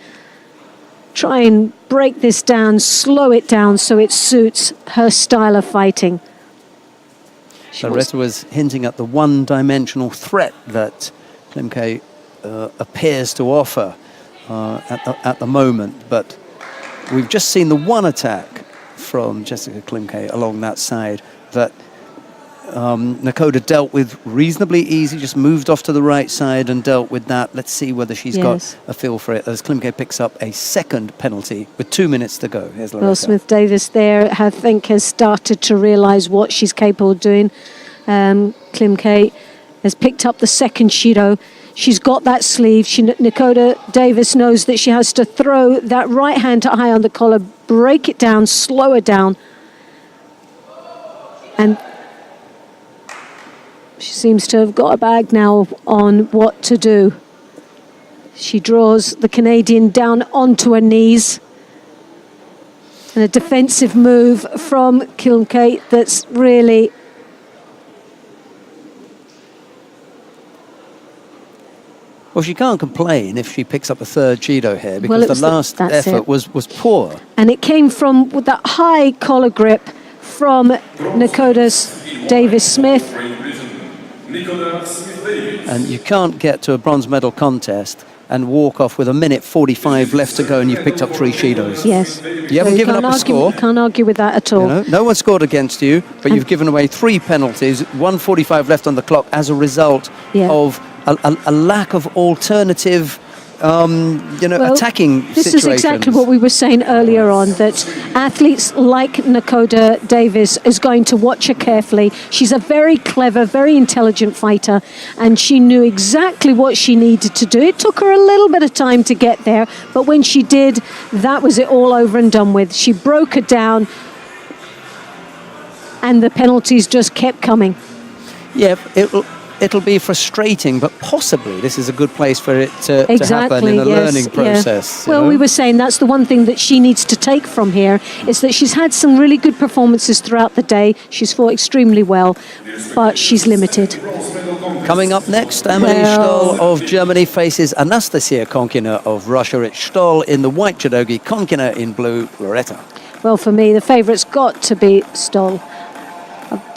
try and break this down, slow it down so it suits her style of fighting. Loretta was hinting at the one-dimensional threat that Klimke appears to offer at the moment, but we've just seen the one attack from Jessica Klimke along that side that Dakota dealt with reasonably easy, just moved off to the right side and dealt with that. Let's see whether she's got a feel for it, as Klimke picks up a second penalty with 2 minutes to go. Here's Loretta. Well, Smith-Davis there, I think, has started to realise what she's capable of doing. Klimke has picked up the second Shido. She's got that sleeve. Dakota Davis knows that she has to throw that right hand high on the collar, break it down, slow it down. And she seems to have got a bag now on what to do. She draws the Canadian down onto her knees. And a defensive move from Klimke that's really... Well, she can't complain if she picks up a third Judo here, because the last effort was poor. And it came from with that high collar grip from Dakota Davis-Smith. And you can't get to a bronze medal contest and walk off with 1:45 left to go and you've picked up 3 Shidos. Yes. You haven't given up a score. Can't argue with that at all. You know, no one scored against you, but you've given away 3 penalties, 1:45 left on the clock as a result of a lack of alternative attacking This situations. is exactly what we were saying earlier on, that athletes like Nakoda Davis is going to watch her carefully. She's a very clever, very intelligent fighter, and she knew exactly what she needed to do. It took her a little bit of time to get there, but when she did, that was it, all over and done with. She broke her down, and the penalties just kept coming. Yeah, it'll be frustrating, but possibly this is a good place for it to happen in a learning process. Yeah. Well, we were saying that's the one thing that she needs to take from here, is that she's had some really good performances throughout the day. She's fought extremely well, but she's limited. Coming up next, Amelie Stoll of Germany faces Anastasia Konkina of Russia. It's Stoll in the white judogi, Konkina in blue, Loretta. Well, for me, the favourite's got to be Stoll.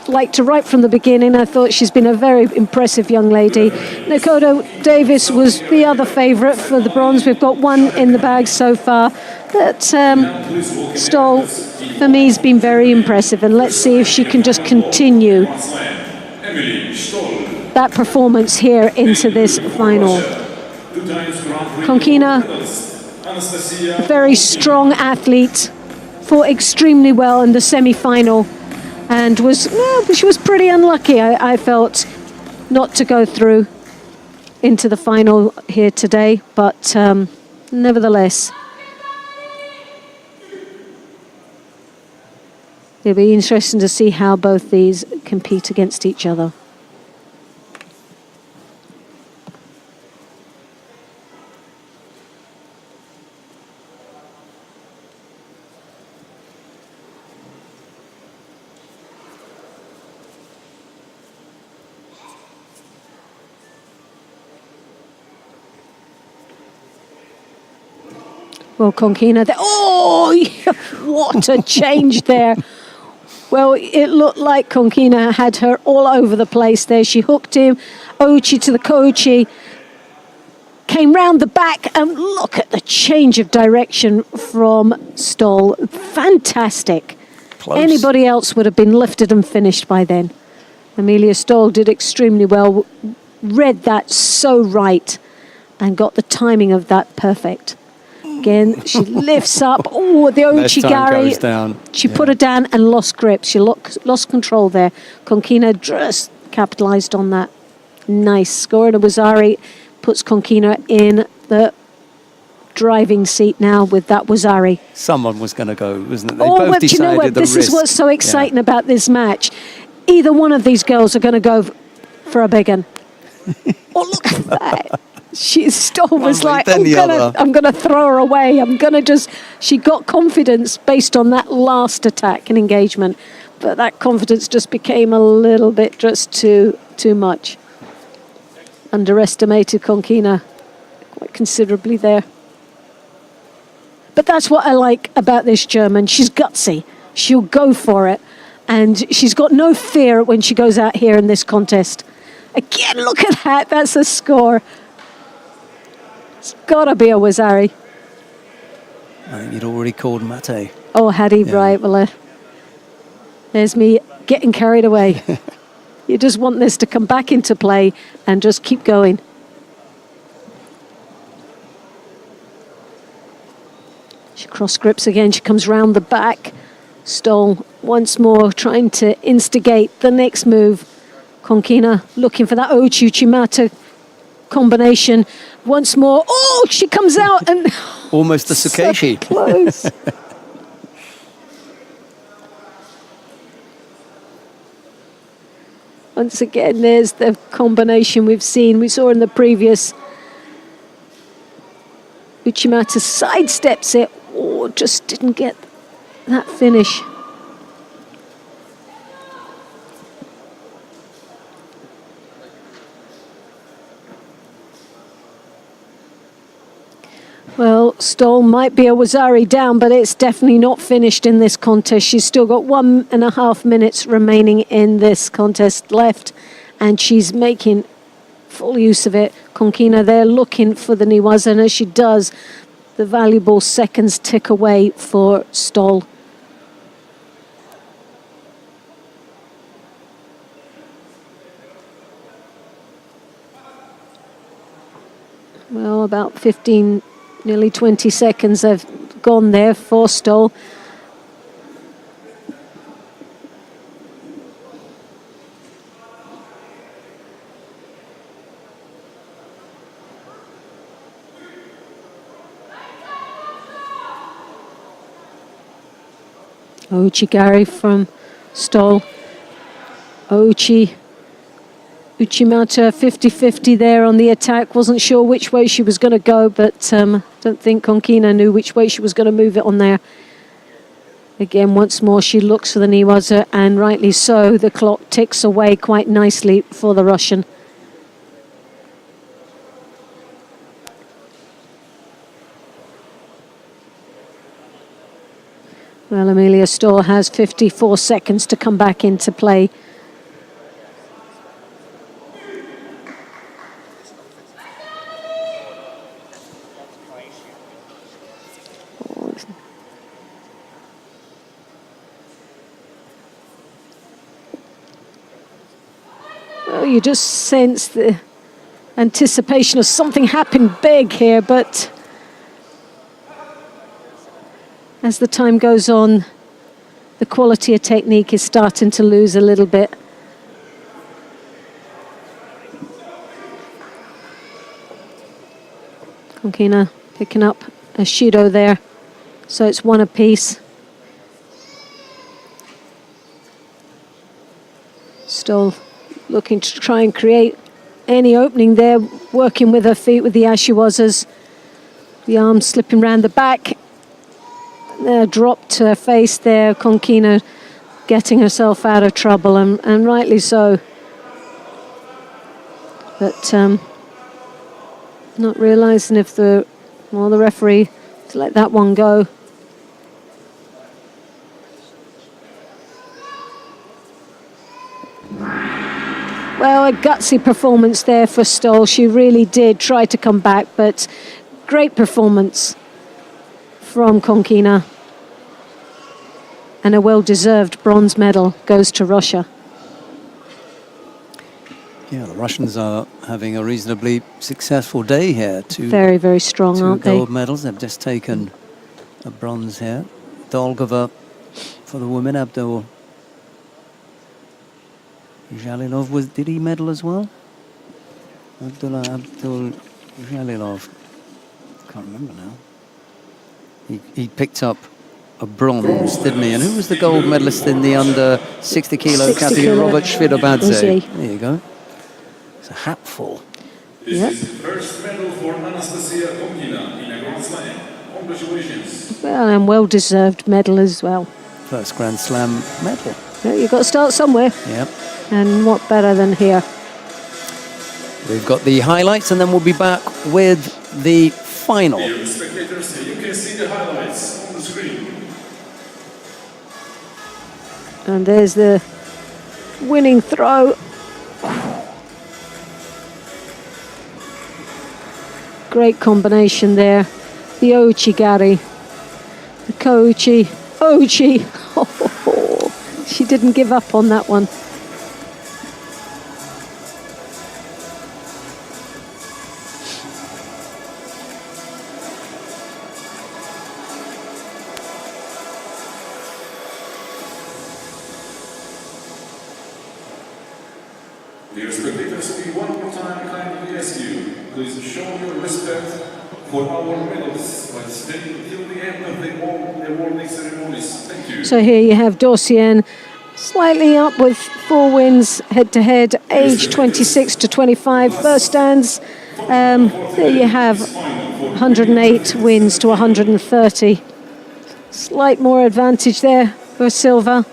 Liked her right from the beginning. I thought she's been a very impressive young lady. Nakoda Davis was the other favourite for the bronze. We've got one in the bag so far. But Stoll, for me, has been very impressive. And let's see if she can just continue that performance here into this final. Konkina, a very strong athlete, fought extremely well in the semi-final. And she was pretty unlucky, I felt, not to go through into the final here today. But nevertheless, it'll be interesting to see how both these compete against each other. Well, Konkina, what a change there. Well, it looked like Konkina had her all over the place there. She hooked him, Ochi to the Kochi, came round the back, and look at the change of direction from Stoll. Fantastic. Close. Anybody else would have been lifted and finished by then. Amelia Stoll did extremely well, read that so right, and got the timing of that perfect. Again, she lifts up. Oh, the Ochigari. She put her down and lost grip. She lost control there. Konkina just capitalized on that. Nice score. And Wazari puts Konkina in the driving seat now with that Wazari. Someone was going to go, wasn't it? They both decided you know what? This is what's so exciting about this match. Either one of these girls are going to go for a big one. Oh, look at that. She still was like, I'm gonna throw her away. She got confidence based on that last attack and engagement, but that confidence just became a little bit just too much. Underestimated Konkina quite considerably there. But that's what I like about this German. She's gutsy. She'll go for it, and she's got no fear when she goes out here in this contest. Again, look at that. That's a score. It's got to be a Wazari. I think you'd already called Mate. Oh, had he? Yeah. Right. Well, there's me getting carried away. You just want this to come back into play and just keep going. She cross grips again. She comes round the back. Stoll once more trying to instigate the next move. Konkina looking for that Ochi-Uchimata combination once more. Oh, she comes out and almost the Sukeshi. So close. Once again, there's the combination we saw in the previous. Uchimata sidesteps it. Oh, just didn't get that finish. Well, Stoll might be a Wazari down, but it's definitely not finished in this contest. She's still got 1.5 minutes remaining in this contest left, and she's making full use of it. Konkina there looking for the Niwaza, and as she does, the valuable seconds tick away for Stoll. Well, about 15, nearly 20 seconds have gone there for Stoll. Gary from Stoll. Uchimata 50-50 there on the attack. Wasn't sure which way she was going to go, but don't think Konkina knew which way she was going to move it on there. Again, once more, she looks for the Niwaza, and rightly so. The clock ticks away quite nicely for the Russian. Well, Amelia Stoll has 54 seconds to come back into play. Well, you just sense the anticipation of something happening big here, but as the time goes on, the quality of technique is starting to lose a little bit. Konkina picking up a Judo there, so it's one apiece. Stoll looking to try and create any opening there, working with her feet with the ashiwazas. The arms slipping round the back. Dropped her face there, Konkina getting herself out of trouble, and rightly so. But not realising if the referee to let that one go. Well, a gutsy performance there for Stoll. She really did try to come back, but great performance from Konkina. And a well-deserved bronze medal goes to Russia. Yeah, the Russians are having a reasonably successful day here. Very, very strong, aren't they? Two gold medals. They've just taken a bronze here. Dolgova for the women. Abdul Jalilov, did he medal as well? Abdul Jalilov. Can't remember now. He picked up a bronze, didn't he? And who was the gold medalist in the under 60 kilo category? Robert Shvidobadze. There you go. It's a hatful. Yep. This is the first medal for Anastasia Konkina in a Grand Slam. Congratulations. Well, and well-deserved medal as well. First Grand Slam medal. Well, you've got to start somewhere. Yep. And what better than here? We've got the highlights, and then we'll be back with the final. Dear spectators, you can see the highlights on the screen. And there's the winning throw. Great combination there. The Ouchigari. The Kouchi. Ouchi. Oh, she didn't give up on that one. Dear spectators, we one more time kindly ask you, please show your respect for our medalists by staying till the end of the awarding ceremonies. Thank you. So here you have Dossian, slightly up with 4 wins head-to-head, age 26 to 25, first stands. There you have 108 wins to 130. Slight more advantage there for Silva.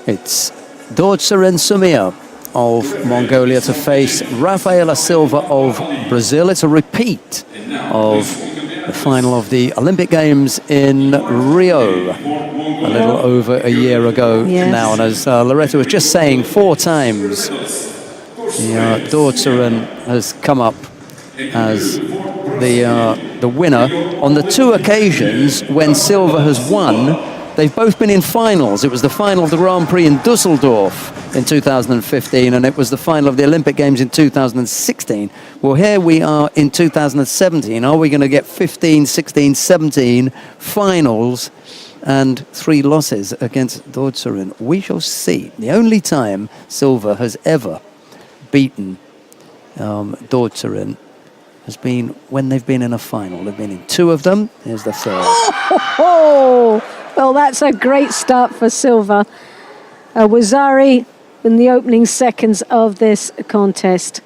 It's Dortzer Sumia of Mongolia to face Rafaela Silva of Brazil. It's a repeat of the final of the Olympic Games in Rio a little over a year ago now. And as Loretta was just saying, 4 times Dortzer has come up as the winner on the 2 occasions when Silva has won. They've both been in finals. It was the final of the Grand Prix in Dusseldorf in 2015, and it was the final of the Olympic Games in 2016. Well, here we are in 2017. Are we going to get 15, 16, 17 finals and 3 losses against Dordtsorin? We shall see. The only time Silva has ever beaten Dordtsorin has been when they've been in a final. They've been in 2 of them. Here's the third. Well, that's a great start for Silva. Wazari in the opening seconds of this contest.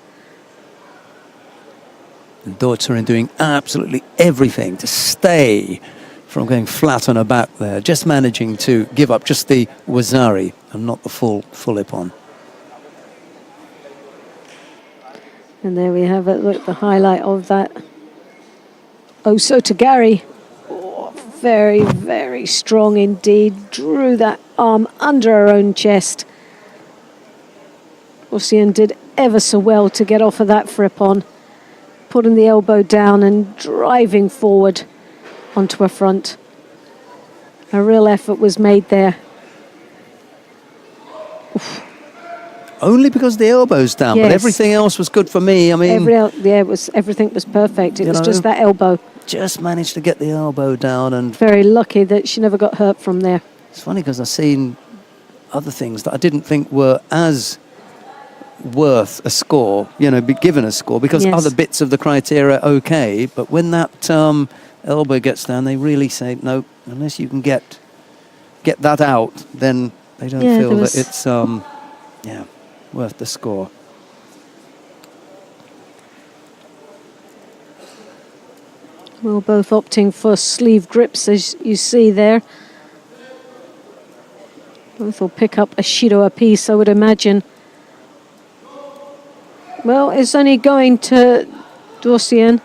And Dordtsorin doing absolutely everything to stay from going flat on her back there, just managing to give up just the Wazari and not the full ippon. And there we have it. Look, the highlight of that. Sotogari. Very, very strong indeed. Drew that arm under her own chest. Ocean did ever so well to get off of that frippon. Putting the elbow down and driving forward onto her front. A real effort was made there. Oof. Only because the elbow's down, yes. But everything else was good for me. I mean, everything was perfect. It was just that elbow. Just managed to get the elbow down, and very lucky that she never got hurt from there. It's funny because I've seen other things that I didn't think were as worth a score, be given a score, because yes. Other bits of the criteria okay, but when that elbow gets down, they really say no. Unless you can get that out, then they don't feel that it's worth the score. Well, both opting for sleeve grips, as you see there. Both will pick up a Shido apiece, I would imagine. Well, it's only going to Dorsian,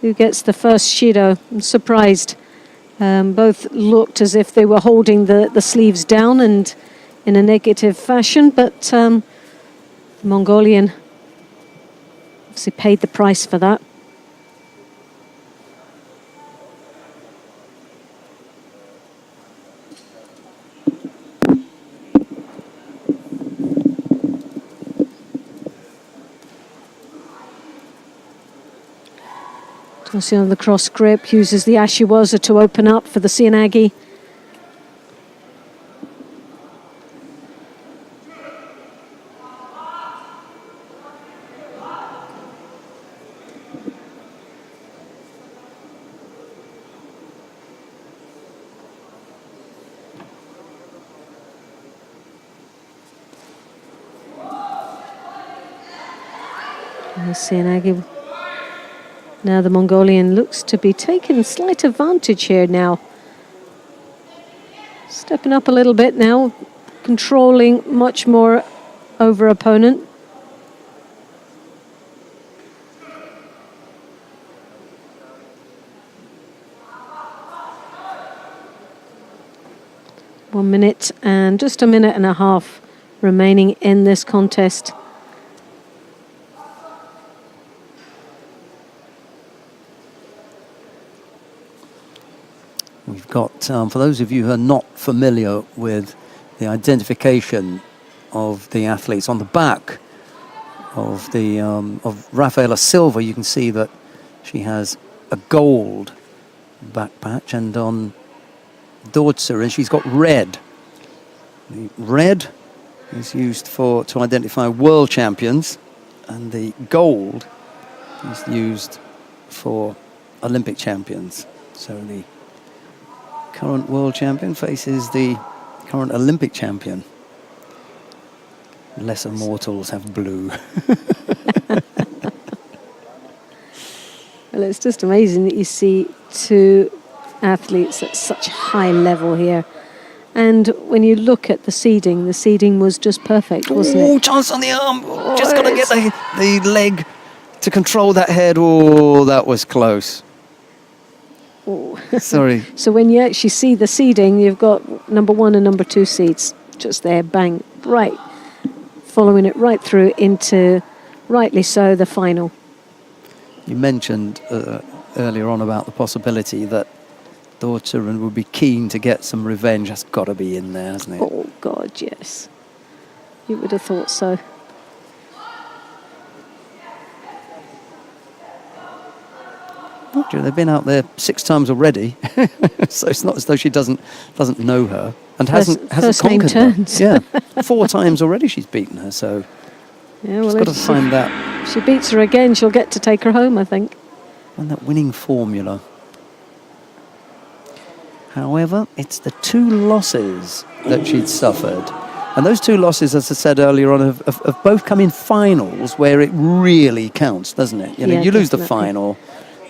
who gets the first Shido. I'm surprised. Both looked as if they were holding the sleeves down and in a negative fashion, but the Mongolian obviously paid the price for that. Tosi on the cross grip, uses the Ashiwaza to open up for the Sianagi. And the Sianagi. Now the Mongolian looks to be taking slight advantage here now. Stepping up a little bit now, controlling much more over opponent. One minute and just a minute and a half remaining in this contest. We've got, for those of you who are not familiar with the identification of the athletes, on the back of the of Rafaela Silva, you can see that she has a gold back patch, and on Dordtsorin she's got red. The red is used to identify world champions, and the gold is used for Olympic champions. So the current world champion faces the current Olympic champion. Lesser mortals have blue. Well, it's just amazing that you see 2 athletes at such a high level here. And when you look at the seeding was just perfect, wasn't it? Oh, chance on the arm. Just got to get the leg to control that head. Oh, that was close. Oh. Sorry. So when you actually see the seeding, you've got number 1 and number 2 seeds just there, bang, right, following it right through into, rightly so, the final. You mentioned earlier on about the possibility that daughter and would be keen to get some revenge. That's got to be in there, hasn't it? Oh, God, yes. You would have thought so. They've been out there 6 times already, so it's not as though she doesn't know her and hasn't conquered her. Turns. Yeah, 4 times already she's beaten her, so Yeah, well, she's got to if find that. she beats her again, she'll get to take her home, I think. And that winning formula. However, it's the 2 losses that she'd suffered. And those 2 losses, as I said earlier on, have both come in finals where it really counts, doesn't it? You know, Yeah, you lose the definitely. final,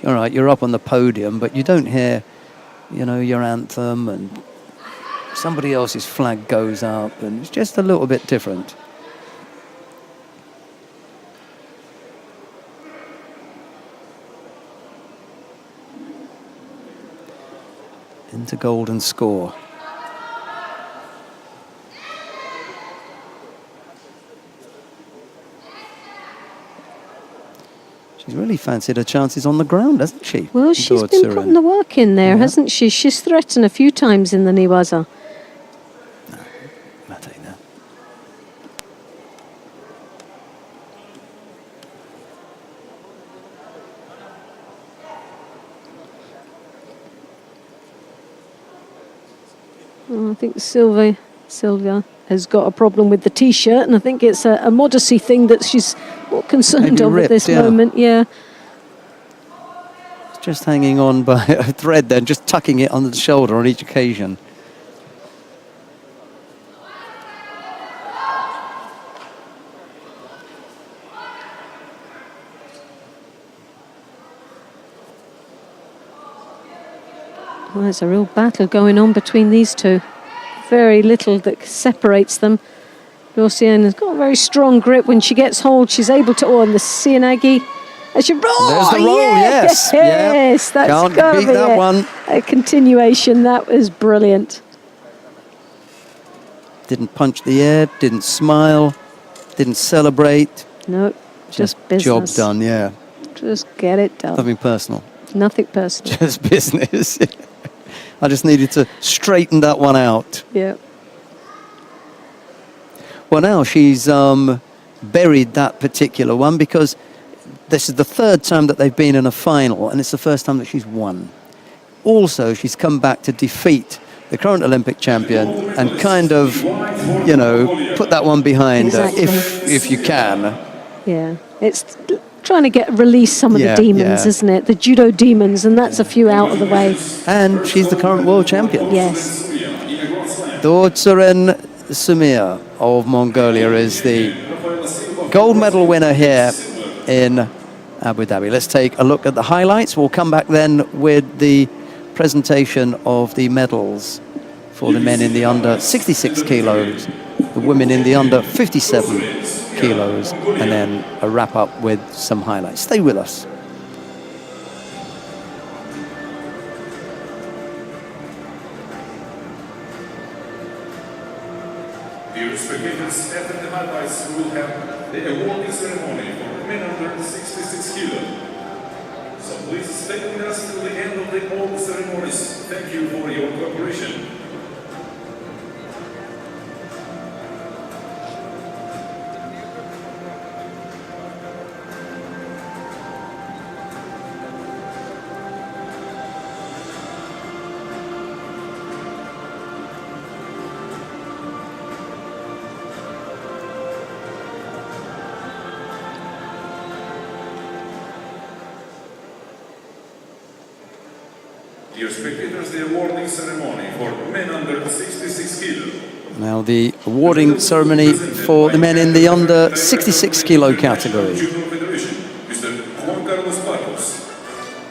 all right, you're up on the podium, but you don't hear, you know, your anthem and somebody else's flag goes up, and it's just a little bit different. Into golden score. She's really fancied her chances on the ground, hasn't she? Well, she's been putting the work in there, hasn't she? She's threatened a few times in the Niwaza. Martina. Oh, I think Sylvia has got a problem with the T-shirt, and I think it's a modesty thing that she's more concerned Maybe of at this ripped, yeah. moment. Yeah. It's just hanging on by a thread then, just tucking it under the shoulder on each occasion. Well, there's a real battle going on between these two. Very little that separates them. Lucienne has got a very strong grip. When she gets hold, she's able to... Oh, and the Sianagi... As she, There's the roll, yes. Yes, Yep. that's Can't got to beat be that one. a continuation. That was brilliant. Didn't punch the air, didn't smile, didn't celebrate. No, just Job business. done, yeah. Just get it done. Nothing personal. Nothing personal. Just business. I just needed to straighten that one out. Yeah. Well, now she's buried that particular one because this is the 3rd time that they've been in a final, and it's the 1st time that she's won. Also, she's come back to defeat the current Olympic champion and kind of, you know, put that one behind her if you can. Yeah. It's trying to release some of the demons, isn't it? The judo demons, and that's a few out of the way. And she's the current world champion. Yes. Dortsuren Sumir of Mongolia is the gold medal winner here in Abu Dhabi. Let's take a look at the highlights. We'll come back then with the presentation of the medals for the men in the under 66 kilos, the women in the under 57 kilos, and then a wrap up with some highlights. Stay with us. Dear spectators, after the highlights, we will have the awarding ceremony for men under 66 kilos. So please stay with us till the end of the award ceremonies. Thank you for your cooperation. Dear spectators, the awarding ceremony for men under 66 kilos. Now the awarding ceremony for the men in the under 66 kilo category. Judo Federation, Mr. Juan Carlos Barros.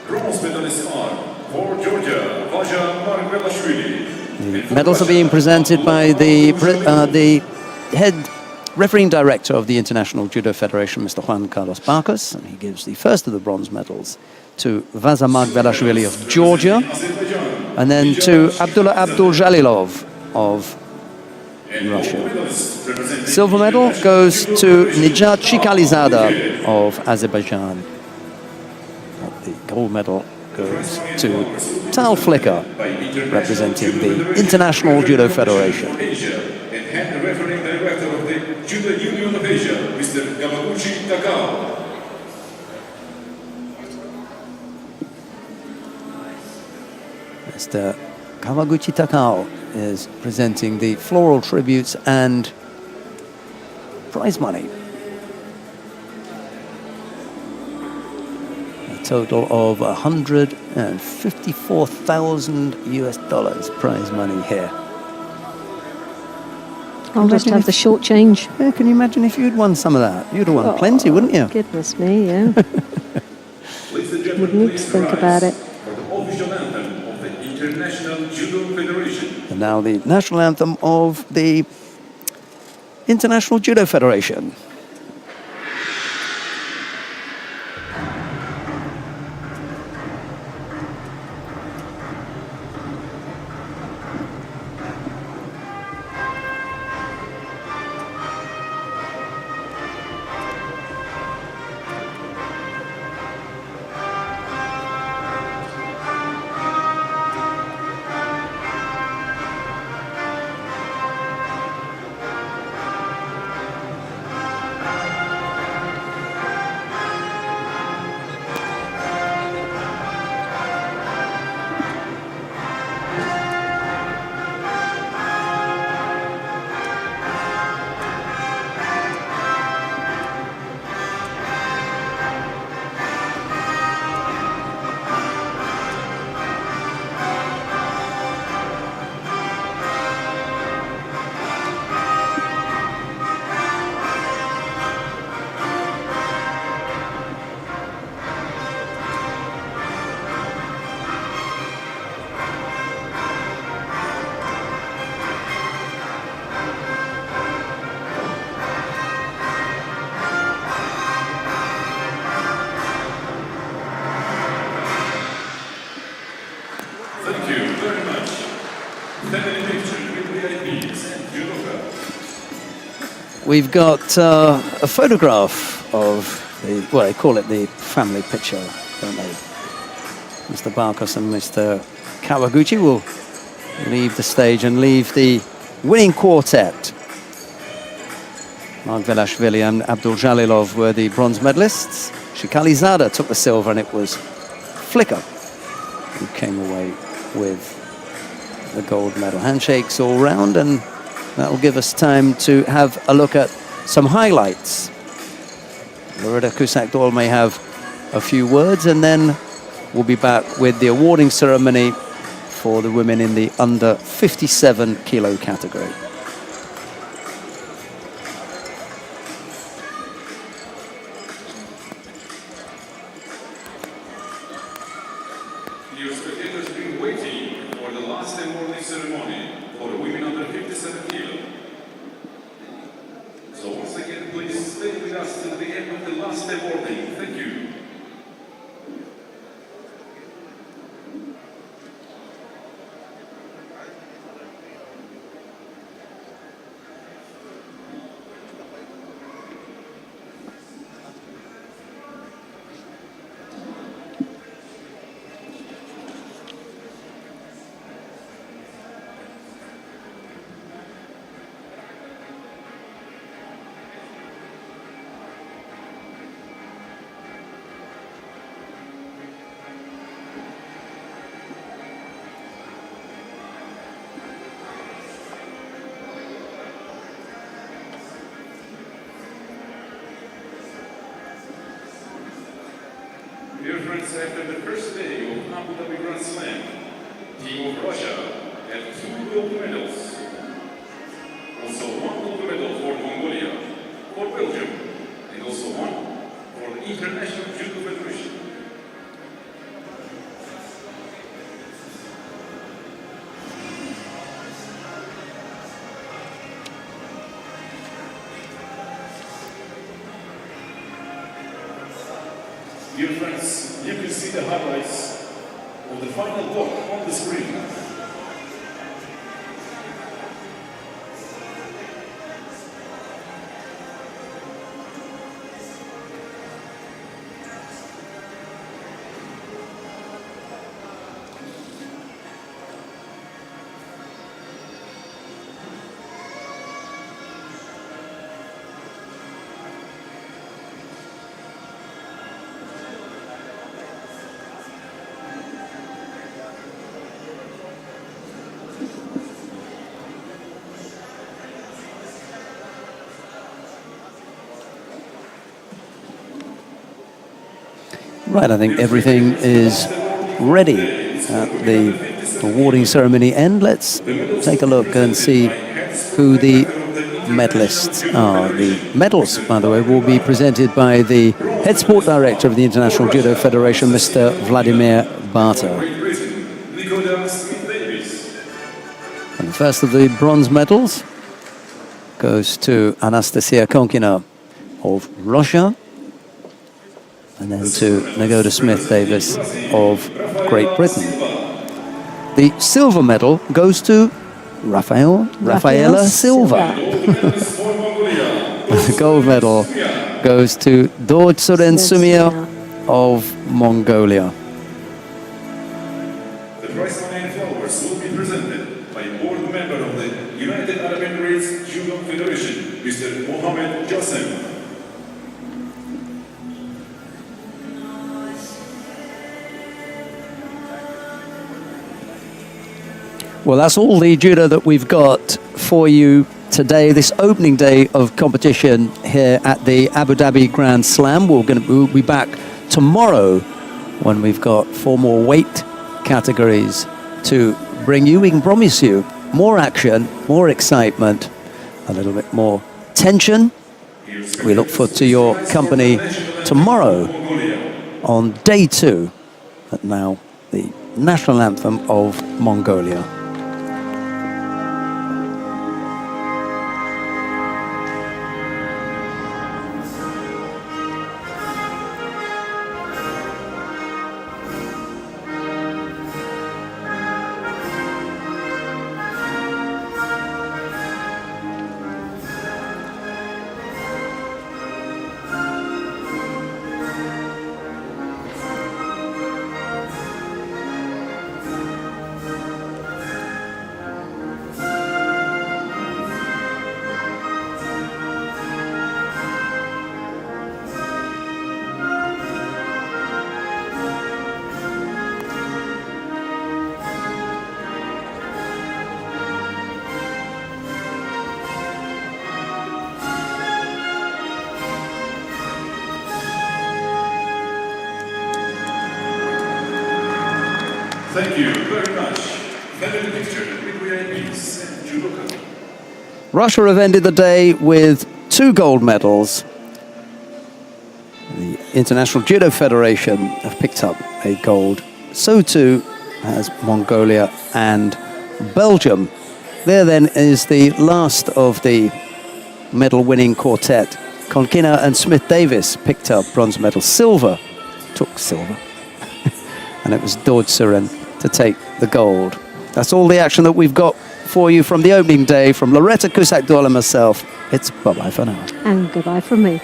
Bronze medalists are for Georgia, Vaja Margvelashvili. The medals are being presented by the head refereeing director of the International Judo Federation, Mr. Juan Carlos Barcos, and he gives the first of the bronze medals to Vaja Margvelashvili of Georgia, and then to Abdullah Abdul-Jalilov of Russia. Silver medal goes to Nijat Shikalizada of Azerbaijan. The gold medal goes to Tal Flicker, representing the International Judo Federation. And head refereeing director of the Judo Union of Asia, Mr. Kawaguchi Takao. Mr. Kawaguchi Takao is presenting the floral tributes and prize money. A total of 154,000 US dollars prize money here. I'll just have the short change. Yeah, can you imagine if you'd won some of that? You'd have won plenty, wouldn't you? Goodness me, yeah. Would need to think about it. For the official anthem of the International Judo Federation. And now the national anthem of the International Judo Federation. Thank you very much. Family picture with VIPs and judoka. We've got a photograph of the, well, they call it the family picture, don't they? Mr. Barkos and Mr. Kawaguchi will leave the stage and leave the winning quartet. Mark Velashvili and Abdul Jalilov were the bronze medalists. Shikali Zada took the silver, and it was Flicker who came away with the gold medal. Handshakes all round, and that will give us time to have a look at some highlights. Loretta Cusack-Doyle may have a few words, and then we'll be back with the awarding ceremony for the women in the under 57 kilo category. Dear spectators, been waiting for the last awarding ceremony for the women under 57 kilo. So once again, please stay with us till the end of the last awarding. Thank you. Dear friends, after the first day of Abu Dhabi Grand Slam, Team of Russia had 2 gold medals. Also 1 gold medal for Mongolia, for Belgium, and also 1 for the International Judo Federation. Dear friends, you can see the highlights of the final block on the screen. Right, I think everything is ready at the awarding ceremony end. Let's take a look and see who the medalists are. The medals, by the way, will be presented by the head sport director of the International Judo Federation, Mr. Vladimir Barta. And the first of the bronze medals goes to Anastasia Konkina of Russia, and then to Nagoda Smith-Davis of Great Britain. The silver medal goes to Rafaela Silva. The gold medal goes to Dortsuren Sumir of Mongolia. The prize money and flowers will be presented by board member of the United Arab Emirates Judo Federation, Mr. Mohammed Jassim. Well, that's all the judo that we've got for you today, this opening day of competition here at the Abu Dhabi Grand Slam. We'll be back tomorrow when we've got 4 more weight categories to bring you. We can promise you more action, more excitement, a little bit more tension. We look forward to your company tomorrow on day 2, but now the national anthem of Mongolia. Thank you very much. Family picture with IPIC and Judo. Russia have ended the day with 2 gold medals. The International Judo Federation have picked up a gold. So too has Mongolia and Belgium. There then is the last of the medal-winning quartet. Konkina and Smith-Davis picked up bronze medal. Silver took silver. And it was Dortsuren to take the gold. That's all the action that we've got for you from the opening day. From Loretta Cusack-Doyle and myself, it's bye-bye for now. And goodbye from me.